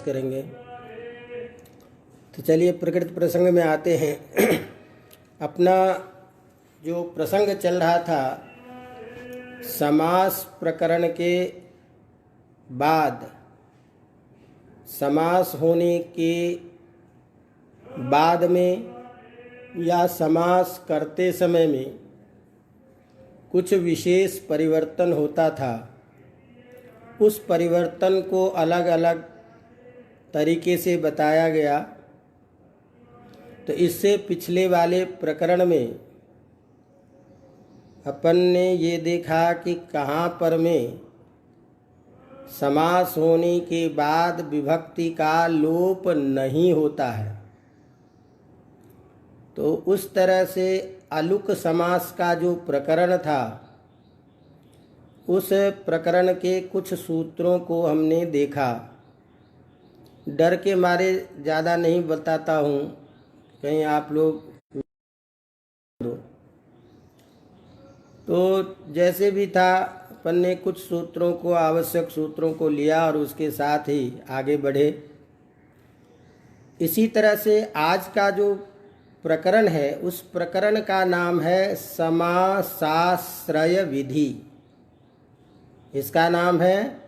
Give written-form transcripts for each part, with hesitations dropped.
करेंगे। तो चलिए प्रकृत प्रसंग में आते हैं। अपना जो प्रसंग चल रहा था, समास प्रकरण के बाद, समास होने के बाद में या समास करते समय में कुछ विशेष परिवर्तन होता था। उस परिवर्तन को अलग अलग तरीके से बताया गया। तो इससे पिछले वाले प्रकरण में अपन ने ये देखा कि कहाँ पर में समास होने के बाद विभक्ति का लोप नहीं होता है। तो उस तरह से अलुक समास का जो प्रकरण था, उस प्रकरण के कुछ सूत्रों को हमने देखा। डर के मारे ज़्यादा नहीं बताता हूँ, कहीं आप लोग तो जैसे भी था, अपन ने कुछ सूत्रों को, आवश्यक सूत्रों को लिया और उसके साथ ही आगे बढ़े। इसी तरह से आज का जो प्रकरण है, उस प्रकरण का नाम है समासाश्रय विधि। इसका नाम है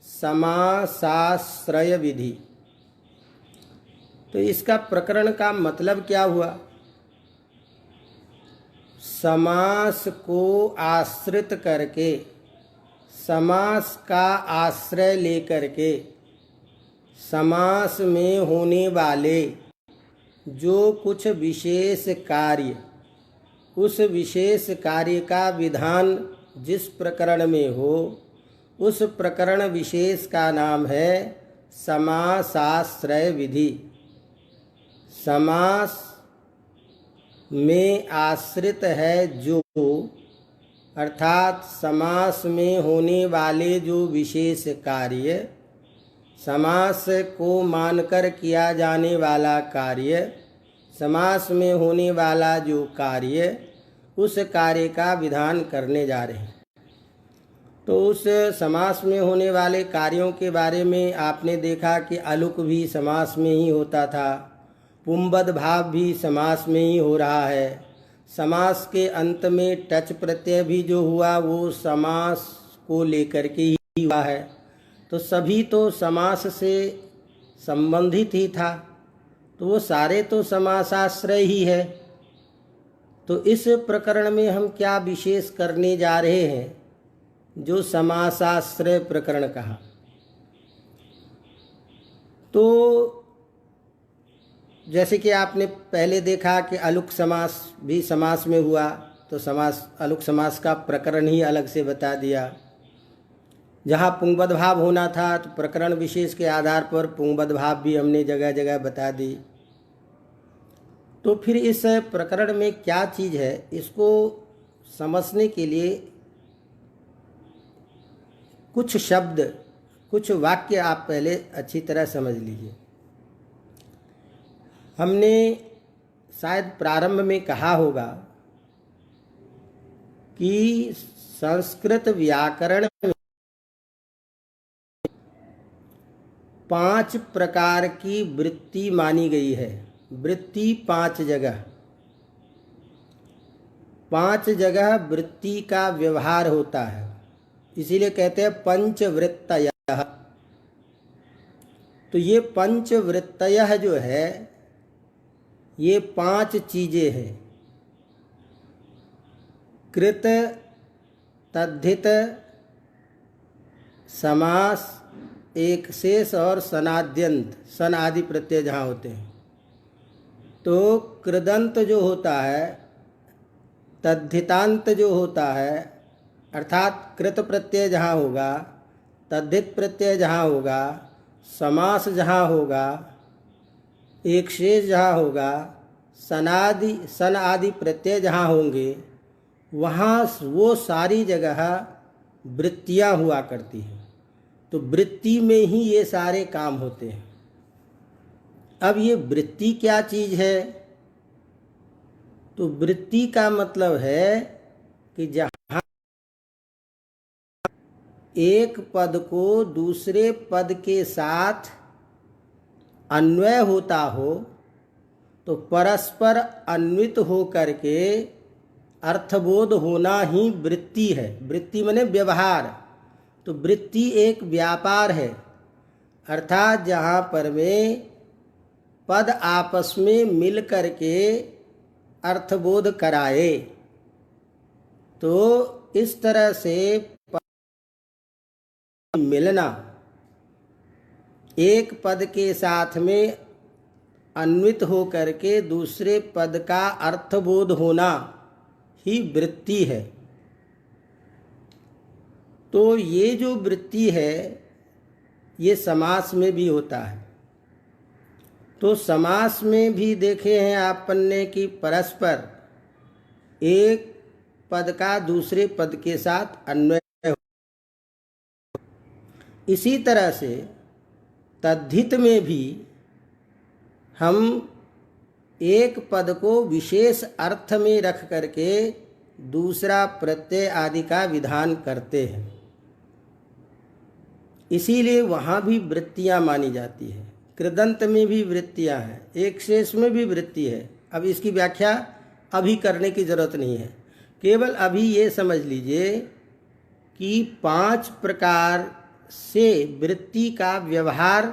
समासाश्रय विधि। तो इसका प्रकरण का मतलब क्या हुआ? समास को आश्रित करके, समास का आश्रय लेकर के, समास में होने वाले जो कुछ विशेष कार्य, उस विशेष कार्य का विधान जिस प्रकरण में हो, उस प्रकरण विशेष का नाम है समासाश्रय विधि। समास में आश्रित है जो, अर्थात समास में होने वाले जो विशेष कार्य, समास को मानकर किया जाने वाला कार्य, समास में होने वाला जो कार्य, उस कार्य का विधान करने जा रहे हैं। तो उस समास में होने वाले कार्यों के बारे में आपने देखा कि अलुक भी समास में ही होता था, पुंबद भाव भी समास में ही हो रहा है। समास के अंत में टच प्रत्यय भी जो हुआ वो समास को लेकर के ही हुआ है। तो सभी तो समास से संबंधित ही था, तो वो सारे तो समासाश्रय ही है। तो इस प्रकरण में हम क्या विशेष करने जा रहे हैं, जो समासाश्रय प्रकरण कहा। तो जैसे कि आपने पहले देखा कि अलुक समास भी समास में हुआ, तो समास, अलुक समास का प्रकरण ही अलग से बता दिया। जहाँ पुंबद भाव होना था, तो प्रकरण विशेष के आधार पर पुंबद भाव भी हमने जगह जगह बता दी। तो फिर इस प्रकरण में क्या चीज़ है, इसको समझने के लिए कुछ शब्द, कुछ वाक्य आप पहले अच्छी तरह समझ लीजिए। हमने शायद प्रारंभ में कहा होगा कि संस्कृत व्याकरण में 5 प्रकार की वृत्ति मानी गई है। वृत्ति 5 जगह, 5 जगह वृत्ति का व्यवहार होता है, इसीलिए कहते हैं पंचवृत्तयः। तो ये पंचवृत्तयः जो है, ये 5 चीजें हैं। कृत, तद्धित, समास, एक शेष और सनाद्यंत, सन आदि प्रत्यय जहाँ होते हैं। तो कृदंत जो होता है, तद्धितांत जो होता है, अर्थात कृत प्रत्यय जहाँ होगा, तद्धित प्रत्यय जहाँ होगा, समास जहाँ होगा, एक शेष जहाँ होगा, सनादि, सन आदि प्रत्यय जहाँ होंगे, वहाँ वो सारी जगह वृत्तियाँ हुआ करती हैं। तो वृत्ति में ही ये सारे काम होते हैं। अब ये वृत्ति क्या चीज़ है? तो वृत्ति का मतलब है कि जहाँ एक पद को दूसरे पद के साथ अन्वय होता हो तो परस्पर अन्वित हो करके अर्थबोध होना ही वृत्ति है। वृत्ति माने व्यवहार। तो वृत्ति एक व्यापार है, अर्थात जहाँ पर में पद आपस में मिल करके अर्थबोध कराए। तो इस तरह से मिलना, एक पद के साथ में अन्वित हो करके दूसरे पद का अर्थबोध होना ही वृत्ति है। तो ये जो वृत्ति है ये समास में भी होता है। तो समास में भी देखे हैं आपन ने कि परस्पर एक पद का दूसरे पद के साथ अन्वय हो। इसी तरह से तद्धित में भी हम एक पद को विशेष अर्थ में रख करके दूसरा प्रत्यय आदि का विधान करते हैं। इसीलिए वहाँ भी वृत्तियाँ मानी जाती है। कृदंत में भी वृत्तियाँ हैं, एक शेष में भी वृत्ति है। अब इसकी व्याख्या अभी करने की जरूरत नहीं है, केवल अभी ये समझ लीजिए कि 5 प्रकार से वृत्ति का व्यवहार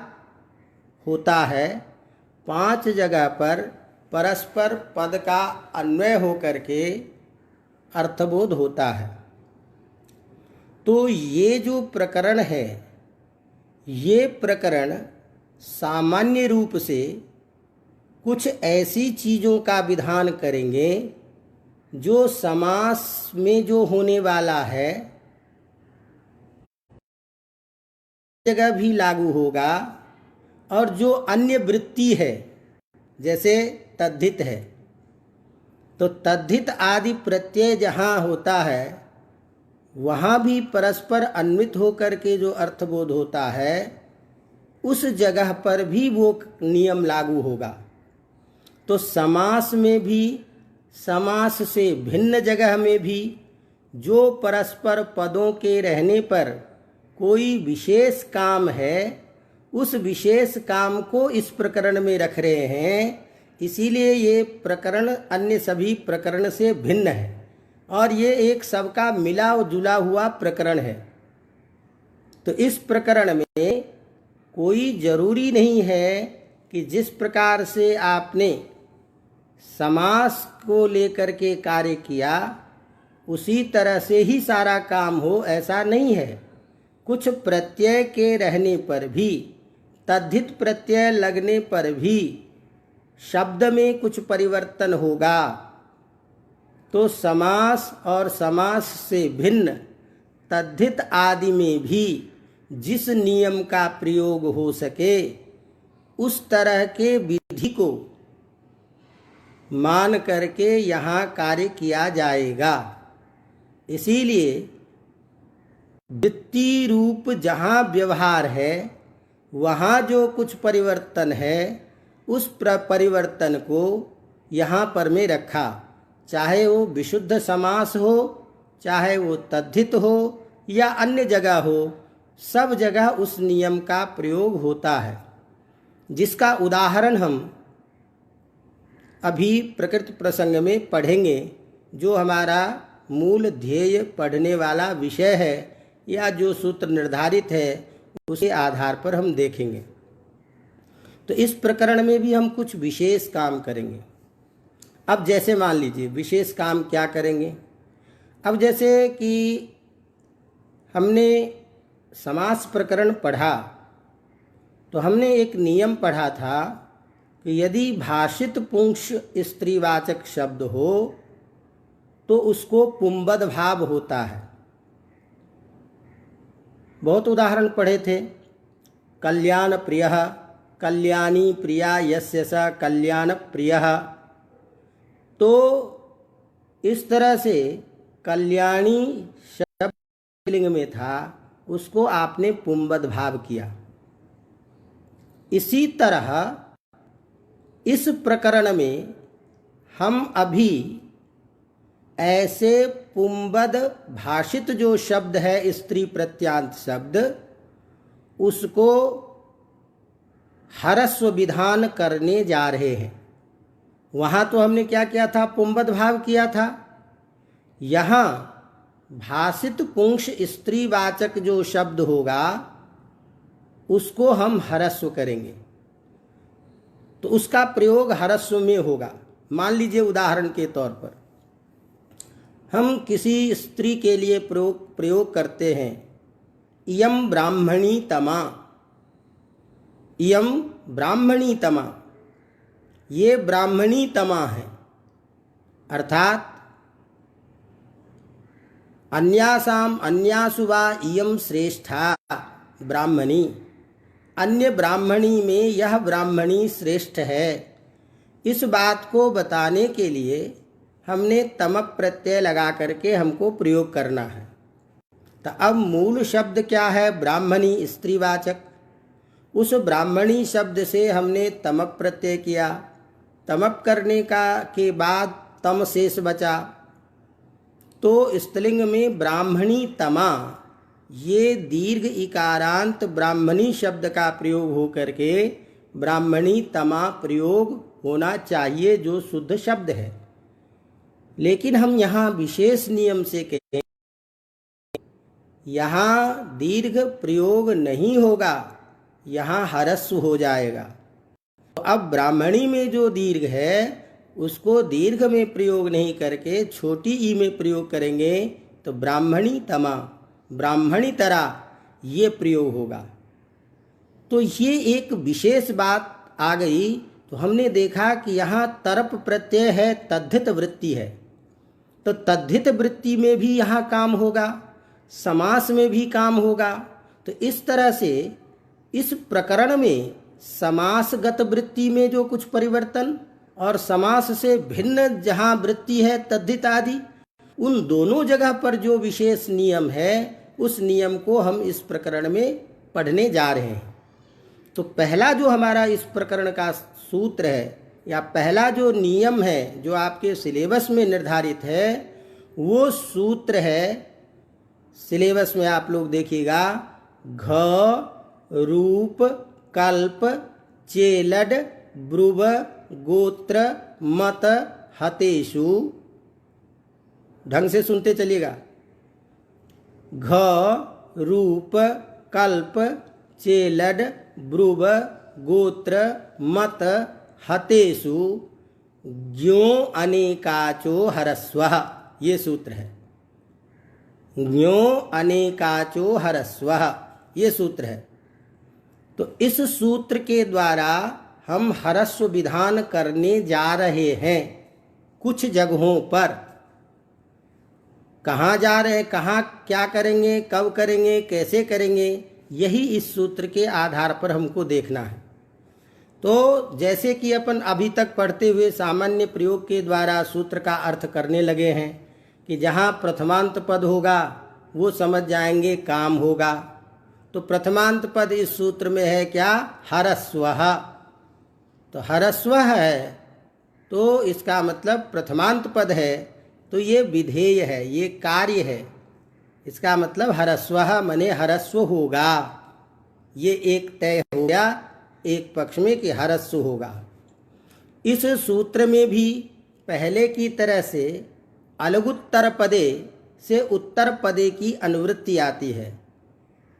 होता है। 5 जगह पर परस्पर पद का अन्वय हो करके अर्थबोध होता है। तो ये जो प्रकरण है, ये प्रकरण सामान्य रूप से कुछ ऐसी चीज़ों का विधान करेंगे जो समास में जो होने वाला है जगह भी लागू होगा, और जो अन्य वृत्ति है जैसे तद्धित है, तो तद्धित आदि प्रत्यय जहाँ होता है वहाँ भी परस्पर अन्वित होकर के जो अर्थबोध होता है उस जगह पर भी वो नियम लागू होगा। तो समास में भी, समास से भिन्न जगह में भी जो परस्पर पदों के रहने पर कोई विशेष काम है, उस विशेष काम को इस प्रकरण में रख रहे हैं। इसीलिए ये प्रकरण अन्य सभी प्रकरण से भिन्न है और ये एक सबका मिला और जुला हुआ प्रकरण है। तो इस प्रकरण में कोई जरूरी नहीं है कि जिस प्रकार से आपने समास को लेकर के कार्य किया उसी तरह से ही सारा काम हो, ऐसा नहीं है। कुछ प्रत्यय के रहने पर भी, तद्धित प्रत्यय लगने पर भी शब्द में कुछ परिवर्तन होगा। तो समास और समास से भिन्न तद्धित आदि में भी जिस नियम का प्रयोग हो सके उस तरह के विधि को मान करके यहाँ कार्य किया जाएगा। इसीलिए वृत्ति रूप जहाँ व्यवहार है वहाँ जो कुछ परिवर्तन है उस परिवर्तन को यहाँ पर में रखा, चाहे वो विशुद्ध समास हो, चाहे वो तद्धित हो या अन्य जगह हो, सब जगह उस नियम का प्रयोग होता है। जिसका उदाहरण हम अभी प्रकृति प्रसंग में पढ़ेंगे, जो हमारा मूल ध्येय पढ़ने वाला विषय है या जो सूत्र निर्धारित है उसके आधार पर हम देखेंगे। तो इस प्रकरण में भी हम कुछ विशेष काम करेंगे। अब जैसे मान लीजिए विशेष काम क्या करेंगे। अब जैसे कि हमने समास प्रकरण पढ़ा तो हमने एक नियम पढ़ा था कि यदि भाषित पुंस स्त्रीवाचक शब्द हो तो उसको पुंबद भाव होता है। बहुत उदाहरण पढ़े थे। कल्याण प्रियः, कल्याणी प्रिया यस्य स कल्याण प्रियः। तो इस तरह से कल्याणी शब्द लिंग में था, उसको आपने पुंबद भाव किया। इसी तरह इस प्रकरण में हम अभी ऐसे पुंबद भाषित जो शब्द है स्त्री प्रत्यांत शब्द, उसको हरस्व विधान करने जा रहे हैं। वहाँ तो हमने क्या किया था, पुंबद भाव किया था। यहाँ भाषित पुंस स्त्रीवाचक जो शब्द होगा उसको हम हरस्व करेंगे, तो उसका प्रयोग हरस्व में होगा। मान लीजिए उदाहरण के तौर पर हम किसी स्त्री के लिए प्रयोग करते हैं, इयं ब्राह्मणी तमा, इयं ब्राह्मणी तमा, ये ब्राह्मणी तमा है। अर्थात अन्यासाम अन्यासु वा इयं श्रेष्ठा ब्राह्मणी, अन्य ब्राह्मणी में यह ब्राह्मणी श्रेष्ठ है। इस बात को बताने के लिए हमने तमक प्रत्यय लगा करके हमको प्रयोग करना है। तो अब मूल शब्द क्या है, ब्राह्मणी स्त्रीवाचक। उस ब्राह्मणी शब्द से हमने तमक प्रत्यय किया, तमक करने के बाद तम शेष बचा, तो स्त्रीलिंग में ब्राह्मणी तमा, ये दीर्घ इकारांत ब्राह्मणी शब्द का प्रयोग हो करके ब्राह्मणी तमा प्रयोग होना चाहिए, जो शुद्ध शब्द है। लेकिन हम यहाँ विशेष नियम से कहें, यहाँ दीर्घ प्रयोग नहीं होगा, यहाँ हरस्व हो जाएगा। तो अब ब्राह्मणी में जो दीर्घ है उसको दीर्घ में प्रयोग नहीं करके छोटी ई में प्रयोग करेंगे, तो ब्राह्मणी तमा, ब्राह्मणी तरा, ये प्रयोग होगा। तो ये एक विशेष बात आ गई। तो हमने देखा कि यहाँ तरप प्रत्यय है, तद्धित वृत्ति है, तो तद्धित वृत्ति में भी यहाँ काम होगा, समास में भी काम होगा। तो इस तरह से इस प्रकरण में समासगत वृत्ति में जो कुछ परिवर्तन और समास से भिन्न जहाँ वृत्ति है तद्धित आदि, उन दोनों जगह पर जो विशेष नियम है उस नियम को हम इस प्रकरण में पढ़ने जा रहे हैं। तो पहला जो हमारा इस प्रकरण का सूत्र है या पहला जो नियम है जो आपके सिलेबस में निर्धारित है, वो सूत्र है, सिलेबस में आप लोग देखिएगा, घ रूप कल्प चेलड ब्रुव गोत्र मत हतेषु। ढंग से सुनते चलिएगा, घ रूप कल्प चेलड ब्रुव गोत्र मत हतेषु ज्ञो अनेकाचो हरस्वः, ये सूत्र है। ज्ञो अनेकाचो हरस्वः, ये सूत्र है। तो इस सूत्र के द्वारा हम हरस्व विधान करने जा रहे हैं। कुछ जगहों पर कहाँ जा रहे हैं, कहाँ क्या करेंगे, कब करेंगे, कैसे करेंगे, यही इस सूत्र के आधार पर हमको देखना है। तो जैसे कि अपन अभी तक पढ़ते हुए सामान्य प्रयोग के द्वारा सूत्र का अर्थ करने लगे हैं कि जहाँ प्रथमांत पद होगा वो समझ जाएंगे काम होगा। तो प्रथमांत पद इस सूत्र में है क्या, हरस्वः। तो हरस्वः है तो इसका मतलब प्रथमांत पद है, तो ये विधेय है, ये कार्य है। इसका मतलब हरस्वः मने हरस्व होगा। ये एक तय हो गया एक पक्ष में कि हरस्व होगा। इस सूत्र में भी पहले की तरह से अलगुत्तर पदे से उत्तर पदे की अनुवृत्ति आती है।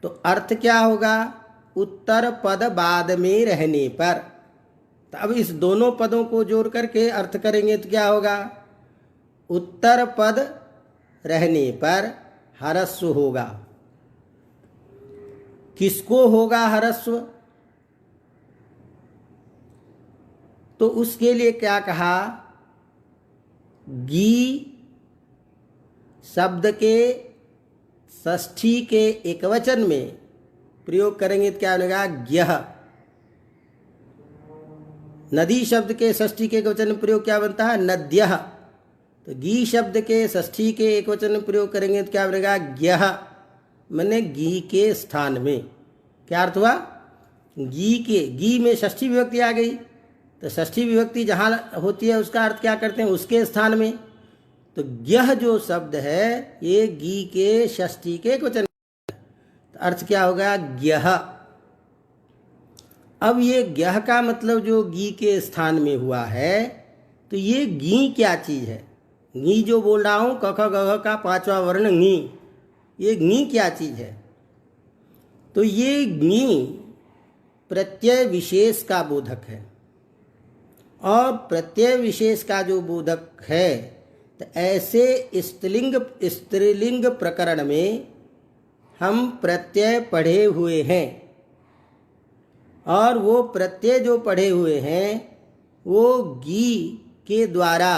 तो अर्थ क्या होगा, उत्तर पद बाद में रहने पर। तो अब इस दोनों पदों को जोड़ करके अर्थ करेंगे तो क्या होगा, उत्तर पद रहने पर हरस्व होगा। किसको होगा हरस्व, तो उसके लिए क्या कहा, गी शब्द के षष्ठी के एकवचन में प्रयोग करेंगे तो क्या बनेगा, ज्ञः। नदी शब्द के षष्ठी के एकवचन में प्रयोग क्या बनता है, नद्यः। तो गी शब्द के षष्ठी के एकवचन में प्रयोग करेंगे तो क्या बनेगा, ज्ञः, माने गी के स्थान में। क्या अर्थ हुआ, गी के, गी में षष्ठी विभक्ति आ गई, तो षष्ठी विभक्ति जहाँ होती है उसका अर्थ क्या करते हैं, उसके स्थान में। तो ज्ञः जो शब्द है ये गी के षष्ठी के एकवचन, तो अर्थ क्या होगा, ज्ञः। अब ये ज्ञ का मतलब जो गी के स्थान में हुआ है, तो ये गी क्या चीज़ है? गी जो बोल रहा हूँ, क ख ग घ का पांचवा वर्ण गी, ये गी क्या चीज़ है? तो ये गी प्रत्यय विशेष का बोधक है, और प्रत्यय विशेष का जो बोधक है, तो ऐसे स्त्रीलिंग प्रकरण में हम प्रत्यय पढ़े हुए हैं, और वो प्रत्यय जो पढ़े हुए हैं वो गी के द्वारा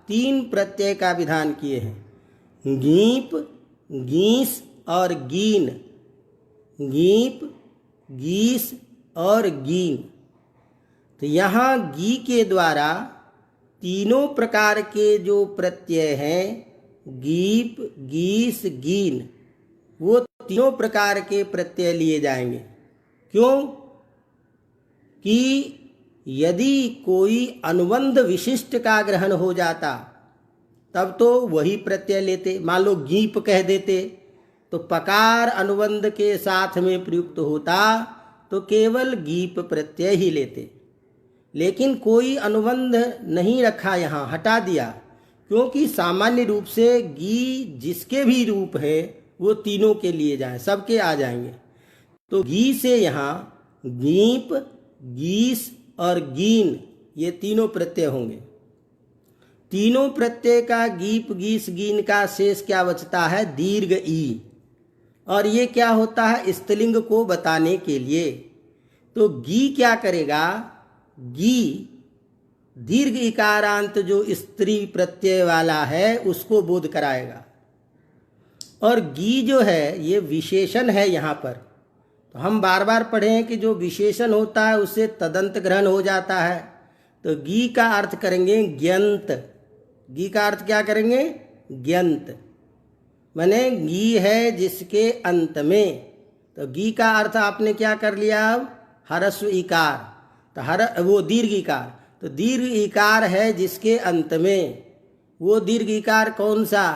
3 प्रत्यय का विधान किए हैं, गीप, गीस और गीन। गीप, गीस और गीन। तो यहाँ गी के द्वारा तीनों प्रकार के जो प्रत्यय हैं, गीप, गीस, गीन, वो तीनों प्रकार के प्रत्यय लिए जाएंगे। क्यों? कि यदि कोई अनुबंध विशिष्ट का ग्रहण हो जाता तब तो वही प्रत्यय लेते। मान लो गीप कह देते तो पकार अनुबंध के साथ में प्रयुक्त होता तो केवल गीप प्रत्यय ही लेते। लेकिन कोई अनुबंध नहीं रखा, यहाँ हटा दिया, क्योंकि सामान्य रूप से गी जिसके भी रूप है वो तीनों के लिए जाए, सबके आ जाएंगे। तो गी से यहाँ गीप, गीस और गीन, ये तीनों प्रत्यय होंगे। तीनों प्रत्यय का गीप, गीस, गीन का शेष क्या बचता है? दीर्घ ई। और ये क्या होता है? स्त्रीलिंग को बताने के लिए। तो गी क्या करेगा? गी दीर्घ इकारांत जो स्त्री प्रत्यय वाला है उसको बोध कराएगा। और गी जो है ये विशेषण है यहाँ पर। तो हम बार बार पढ़े हैं कि जो विशेषण होता है उससे तदंत ग्रहण हो जाता है। तो गी का अर्थ करेंगे ज्ञंत। गी का अर्थ क्या करेंगे? ज्ञंत। माने गी है जिसके अंत में। तो गी का अर्थ आपने क्या कर लिया? अब ह्रस्व इकार, तो वो दीर्घ इकार। तो दीर्घ इकार है जिसके अंत में। वो दीर्घ इकार कौन सा?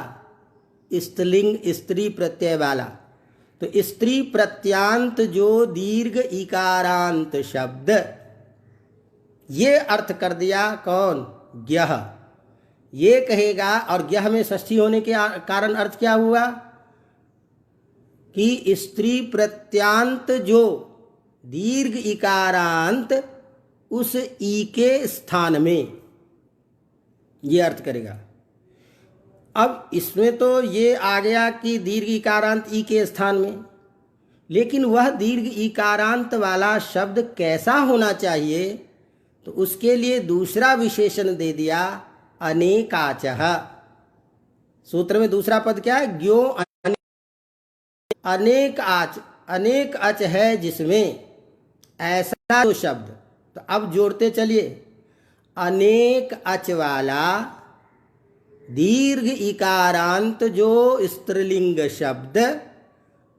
स्त्रीलिंग, स्त्री प्रत्यय वाला। तो स्त्री प्रत्यांत जो दीर्घ इकारांत शब्द, ये अर्थ कर दिया कौन? ज्ञः। ये कहेगा। और ज्ञः में षष्ठी होने के कारण अर्थ क्या हुआ? कि स्त्री प्रत्यांत जो दीर्घ इकारांत उस ई के स्थान में, ये अर्थ करेगा। अब इसमें तो ये आ गया कि दीर्घ इकारांत ई के स्थान में, लेकिन वह दीर्घ इकारांत वाला शब्द कैसा होना चाहिए? तो उसके लिए दूसरा विशेषण दे दिया, अनेकाचः। सूत्र में दूसरा पद क्या है? ज्ञो अनेक आच। अनेक अच है जिसमें ऐसा तो शब्द। तो अब जोड़ते चलिए, अनेक अच वाला दीर्घ इकारांत जो स्त्रीलिंग शब्द,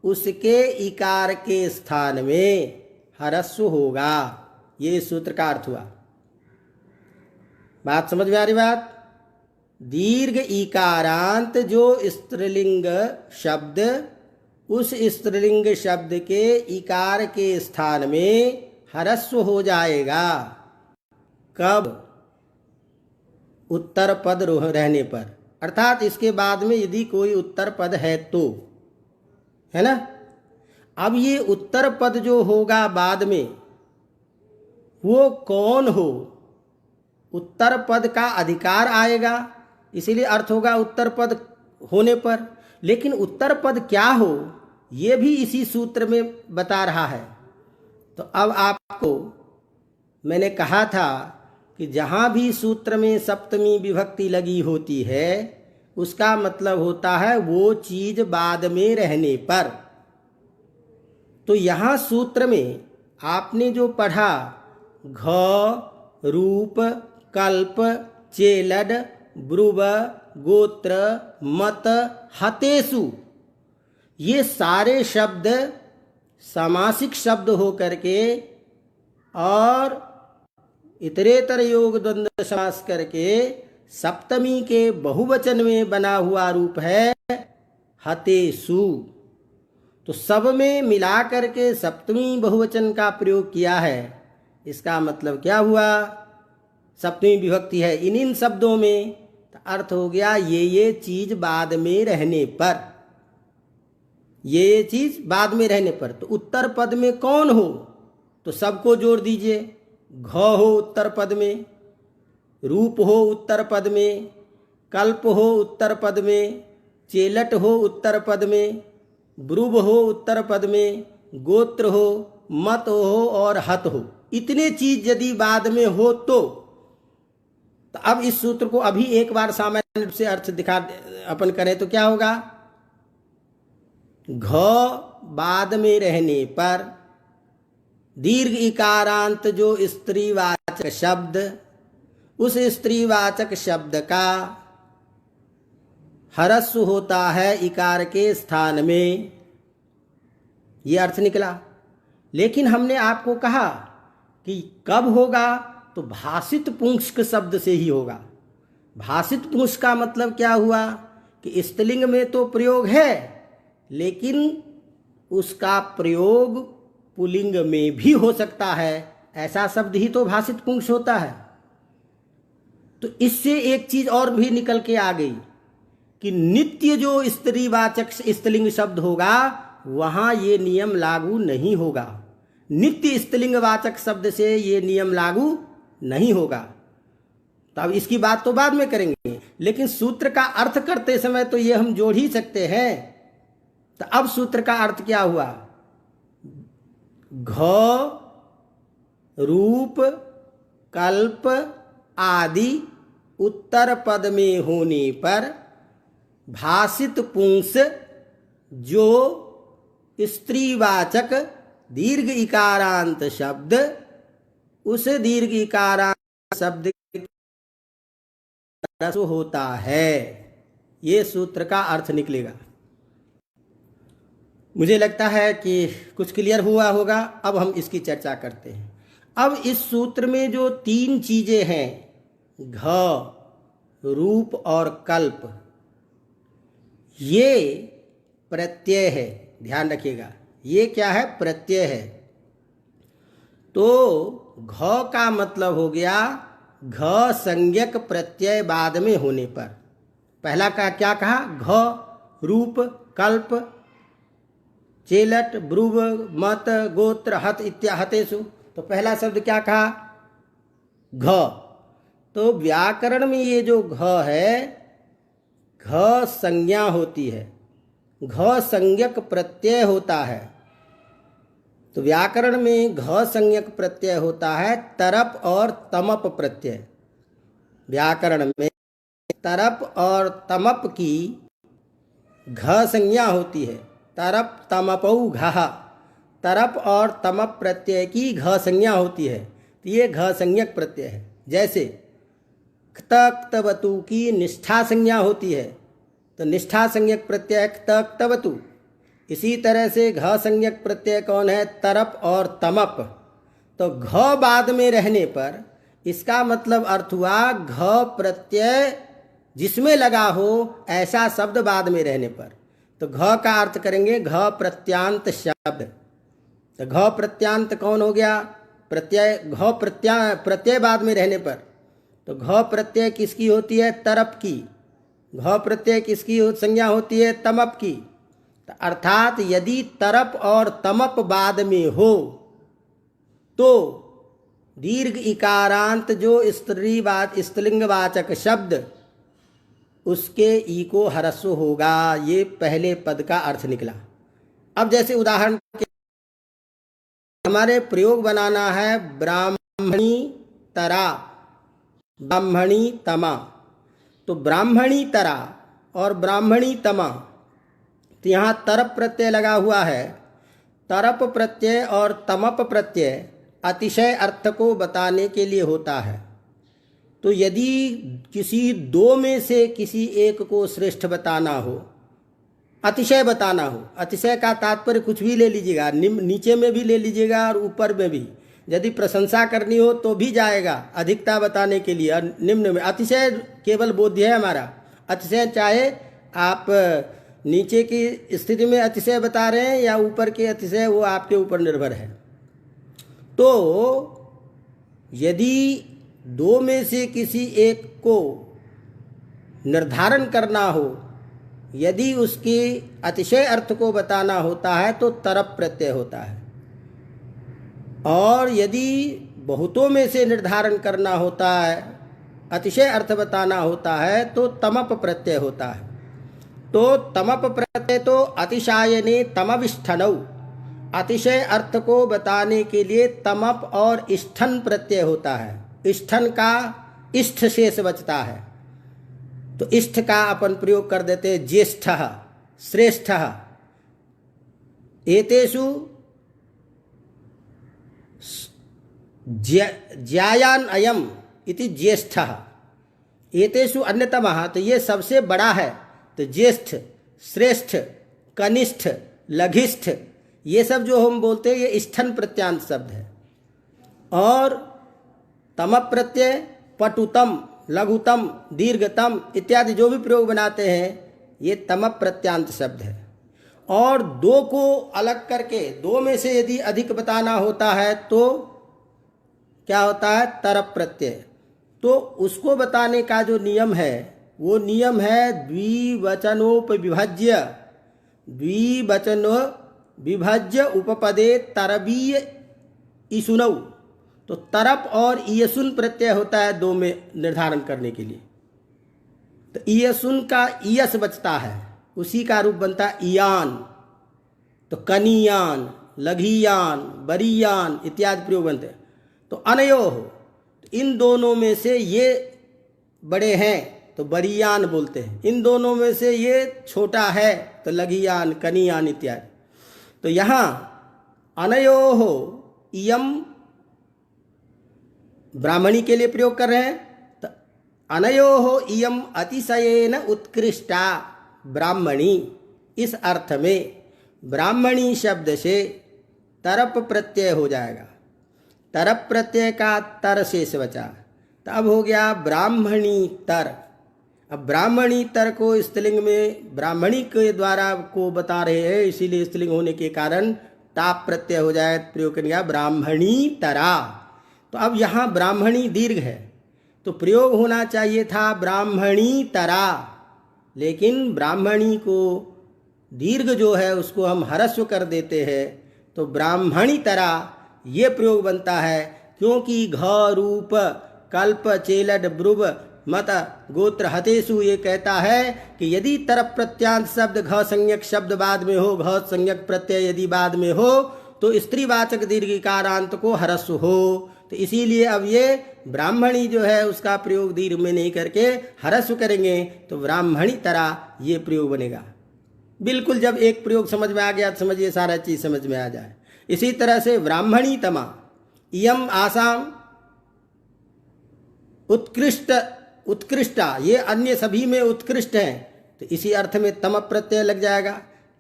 उसके इकार के स्थान में ह्रस्व होगा। ये सूत्र का अर्थ हुआ। बात समझ में आ रही? बात, दीर्घ इकारांत जो स्त्रीलिंग शब्द, उस स्त्रीलिंग शब्द के इकार के स्थान में ह्रस्व हो जाएगा। कब? उत्तर पद रहने पर, अर्थात इसके बाद में यदि कोई उत्तर पद है तो, है ना। अब ये उत्तर पद जो होगा बाद में, वो कौन हो? उत्तर पद का अधिकार आएगा, इसीलिए अर्थ होगा उत्तर पद होने पर। लेकिन उत्तर पद क्या हो, ये भी इसी सूत्र में बता रहा है। तो अब आपको मैंने कहा था कि जहाँ भी सूत्र में सप्तमी विभक्ति लगी होती है, उसका मतलब होता है वो चीज बाद में रहने पर। तो यहाँ सूत्र में आपने जो पढ़ा, घ, रूप, कल्प, चेलड, ब्रुव, गोत्र, मत, हतेषु, ये सारे शब्द समासिक शब्द हो करके और इतरेतर योग द्वंद्व समास करके सप्तमी के बहुवचन में बना हुआ रूप है हतेषु। तो सब में मिला करके सप्तमी बहुवचन का प्रयोग किया है। इसका मतलब क्या हुआ? सप्तमी विभक्ति है इन शब्दों में, तो अर्थ हो गया ये चीज बाद में रहने पर, ये चीज बाद में रहने पर। तो उत्तर पद में कौन हो? तो सबको जोड़ दीजिए। घ हो उत्तर पद में, रूप हो उत्तर पद में, कल्प हो उत्तर पद में, चेलट हो उत्तर पद में, ब्रुव हो उत्तर पद में, गोत्र हो, मत हो और हत हो। इतने चीज यदि बाद में हो तो अब इस सूत्र को अभी एक बार सामान्य रूप से अर्थ दिखा अपन करें तो क्या होगा? घ बाद में रहने पर दीर्घ इकारांत जो स्त्रीवाचक शब्द, उस स्त्रीवाचक शब्द का ह्रस्व होता है इकार के स्थान में, ये अर्थ निकला। लेकिन हमने आपको कहा कि कब होगा? तो भाषित पुंस्क शब्द से ही होगा। भाषित पुंस्क का मतलब क्या हुआ कि स्त्रीलिंग में तो प्रयोग है, लेकिन उसका प्रयोग पुल्लिंग में भी हो सकता है, ऐसा शब्द ही तो भाषित पुंस्क होता है। तो इससे एक चीज और भी निकल के आ गई कि नित्य जो स्त्रीवाचक स्त्रीलिंग शब्द होगा वहां ये नियम लागू नहीं होगा। नित्य स्त्रीलिंगवाचक शब्द से ये नियम लागू नहीं होगा। तो अब इसकी बात तो बाद में करेंगे, लेकिन सूत्र का अर्थ करते समय तो ये हम जोड़ ही सकते हैं। तो अब सूत्र का अर्थ क्या हुआ? घ रूप कल्प आदि उत्तर पद में होने पर भाषित पुंस जो स्त्रीवाचक दीर्घ इकारांत शब्द, उस दीर्घ इकारांत शब्द होता है, ये सूत्र का अर्थ निकलेगा। मुझे लगता है कि कुछ क्लियर हुआ होगा। अब हम इसकी चर्चा करते हैं। अब इस सूत्र में जो तीन चीजें हैं, घ, रूप और कल्प, ये प्रत्यय है। ध्यान रखिएगा, ये क्या है? प्रत्यय है। तो घ का मतलब हो गया घ संज्ञक प्रत्यय बाद में होने पर। पहला का क्या कहा? घ रूप कल्प चेलट ब्रुव मत गोत्र हत इत्याहतेषु। तो पहला शब्द क्या कहा? घ। तो व्याकरण में ये जो घ है, घ संज्ञा होती है, घ संज्ञक प्रत्यय होता है। तो व्याकरण में घ संज्ञक प्रत्यय होता है तरप और तमप प्रत्यय। व्याकरण में तरप और तमप की घ संज्ञा होती है। तरप तमपौ घः, तरप और तमप प्रत्यय की घ संज्ञा होती है। तो ये घ संज्ञक प्रत्यय है। जैसे क्तक्तवतु की निष्ठा संज्ञा होती है, तो निष्ठा संज्ञक प्रत्यय क्तक्तवतु। इसी तरह से घ संज्ञक प्रत्यय कौन है? तरप और तमप। तो घ बाद में रहने पर इसका मतलब अर्थ हुआ घ प्रत्यय जिसमें लगा हो ऐसा शब्द बाद में रहने पर। तो घ का अर्थ करेंगे घ प्रत्यांत शब्द। तो घ प्रत्यांत कौन हो गया? प्रत्यय। घ प्रत्यय बाद में रहने पर। तो घ प्रत्यय किसकी होती है? तरप की। घ प्रत्यय किसकी संज्ञा होती है? तमप की। अर्थात यदि तरप और तमप बाद में हो तो दीर्घ इकारांत जो स्त्रीलिंगवाचक शब्द, उसके ई को ह्रस्व होगा। ये पहले पद का अर्थ निकला। अब जैसे उदाहरण के हमारे प्रयोग बनाना है ब्राह्मणी तरा, ब्राह्मणी तमा। तो ब्राह्मणी तरा और ब्राह्मणी तमा, तो यहाँ तरप प्रत्यय लगा हुआ है। तरप प्रत्यय और तमप प्रत्यय अतिशय अर्थ को बताने के लिए होता है। तो यदि किसी दो में से किसी एक को श्रेष्ठ बताना हो, अतिशय बताना हो, अतिशय का तात्पर्य कुछ भी ले लीजिएगा, नीचे में भी ले लीजिएगा और ऊपर में भी। यदि प्रशंसा करनी हो तो भी जाएगा अधिकता बताने के लिए, और निम्न में। अतिशय केवल बोध्य है हमारा। अतिशय चाहे आप नीचे की स्थिति में अतिशय बता रहे हैं या ऊपर के अतिशय, वो आपके ऊपर निर्भर है। तो यदि दो में से किसी एक को निर्धारण करना हो, यदि उसके अतिशय अर्थ को बताना होता है तो तरप प्रत्यय होता है, और यदि बहुतों में से निर्धारण करना होता है, अतिशय अर्थ बताना होता है तो तमप प्रत्यय होता है। तो तमप प्रत्यय तो अतिशायने तमविष्ठनौ, अतिशय अर्थ को बताने के लिए तमप और इष्ठन प्रत्यय होता है। इष्ठन का इष्ठ शेष बचता है, तो इष्ठ का अपन प्रयोग कर देते हैं ज्येष्ठ श्रेष्ठ। एतेषु ज्यायान अयम इति ज्येष्ठ, एतेषु अन्यतमः, तो ये सबसे बड़ा है, तो ज्येष्ठ श्रेष्ठ कनिष्ठ लघिष्ठ ये सब जो हम बोलते हैं ये इष्ठन प्रत्यांत शब्द है। और तम प्रत्यय पटुतम लघुतम दीर्घतम इत्यादि जो भी प्रयोग बनाते हैं ये तम प्रत्यांत शब्द है। और दो को अलग करके दो में से यदि अधिक बताना होता है तो क्या होता है, तरप प्रत्यय। तो उसको बताने का जो नियम है वो नियम है द्विवचनोपविभज्य, द्विवचनो विभज्य उपपदे तरबीय ईसुनौ। तो तरप और ईयसुन प्रत्यय होता है दो में निर्धारण करने के लिए। तो ईयसुन का ईयस बचता है, उसी का रूप बनता है ईयान। तो कनियान लघियान बरियान इत्यादि प्रयोग बनते हैं। तो अनयोः, इन दोनों में से ये बड़े हैं तो बरियान बोलते हैं, इन दोनों में से ये छोटा है तो लघियान कनियान इत्यादि। तो यहाँ अनयोः इयम ब्राह्मणी के लिए प्रयोग कर रहे हैं। तो अनयोः इयम अतिशयेन उत्कृष्टा ब्राह्मणी, इस अर्थ में ब्राह्मणी शब्द से तरप प्रत्यय हो जाएगा। तरप प्रत्यय का तर शेष बचा, तब हो गया ब्राह्मणी तर। अब ब्राह्मणी तर को स्त्रीलिंग में ब्राह्मणी के द्वारा को बता रहे हैं, इसीलिए स्त्रीलिंग होने के कारण टाप प्रत्यय हो जाए, प्रयोग करेंगे ब्राह्मणी तरा। तो अब यहाँ ब्राह्मणी दीर्घ है तो प्रयोग होना चाहिए था ब्राह्मणी तरा, लेकिन ब्राह्मणी को दीर्घ जो है उसको हम ह्रस्व कर देते हैं, तो ब्राह्मणी तरा ये प्रयोग बनता है। क्योंकि घ रूप कल्प चेलड ब्रुव मत गोत्र हतेषु ये कहता है कि यदि तरप प्रत्यांत शब्द घ संज्ञक शब्द बाद में हो, घ संज्ञक प्रत्यय यदि बाद में हो तो स्त्रीवाचक दीर्घिकारांत को ह्रस्व हो। तो इसीलिए अब ये ब्राह्मणी जो है उसका प्रयोग दीर्घ में नहीं करके ह्रस्व करेंगे, तो ब्राह्मणी तरा ये प्रयोग बनेगा। बिल्कुल जब एक प्रयोग समझ में आ गया तो समझिए सारा चीज समझ में आ जाए। इसी तरह से ब्राह्मणी तमा इयम आसाम उत्कृष्ट उत्कृष्टा, ये अन्य सभी में उत्कृष्ट हैं, तो इसी अर्थ में तम प्रत्यय लग जाएगा।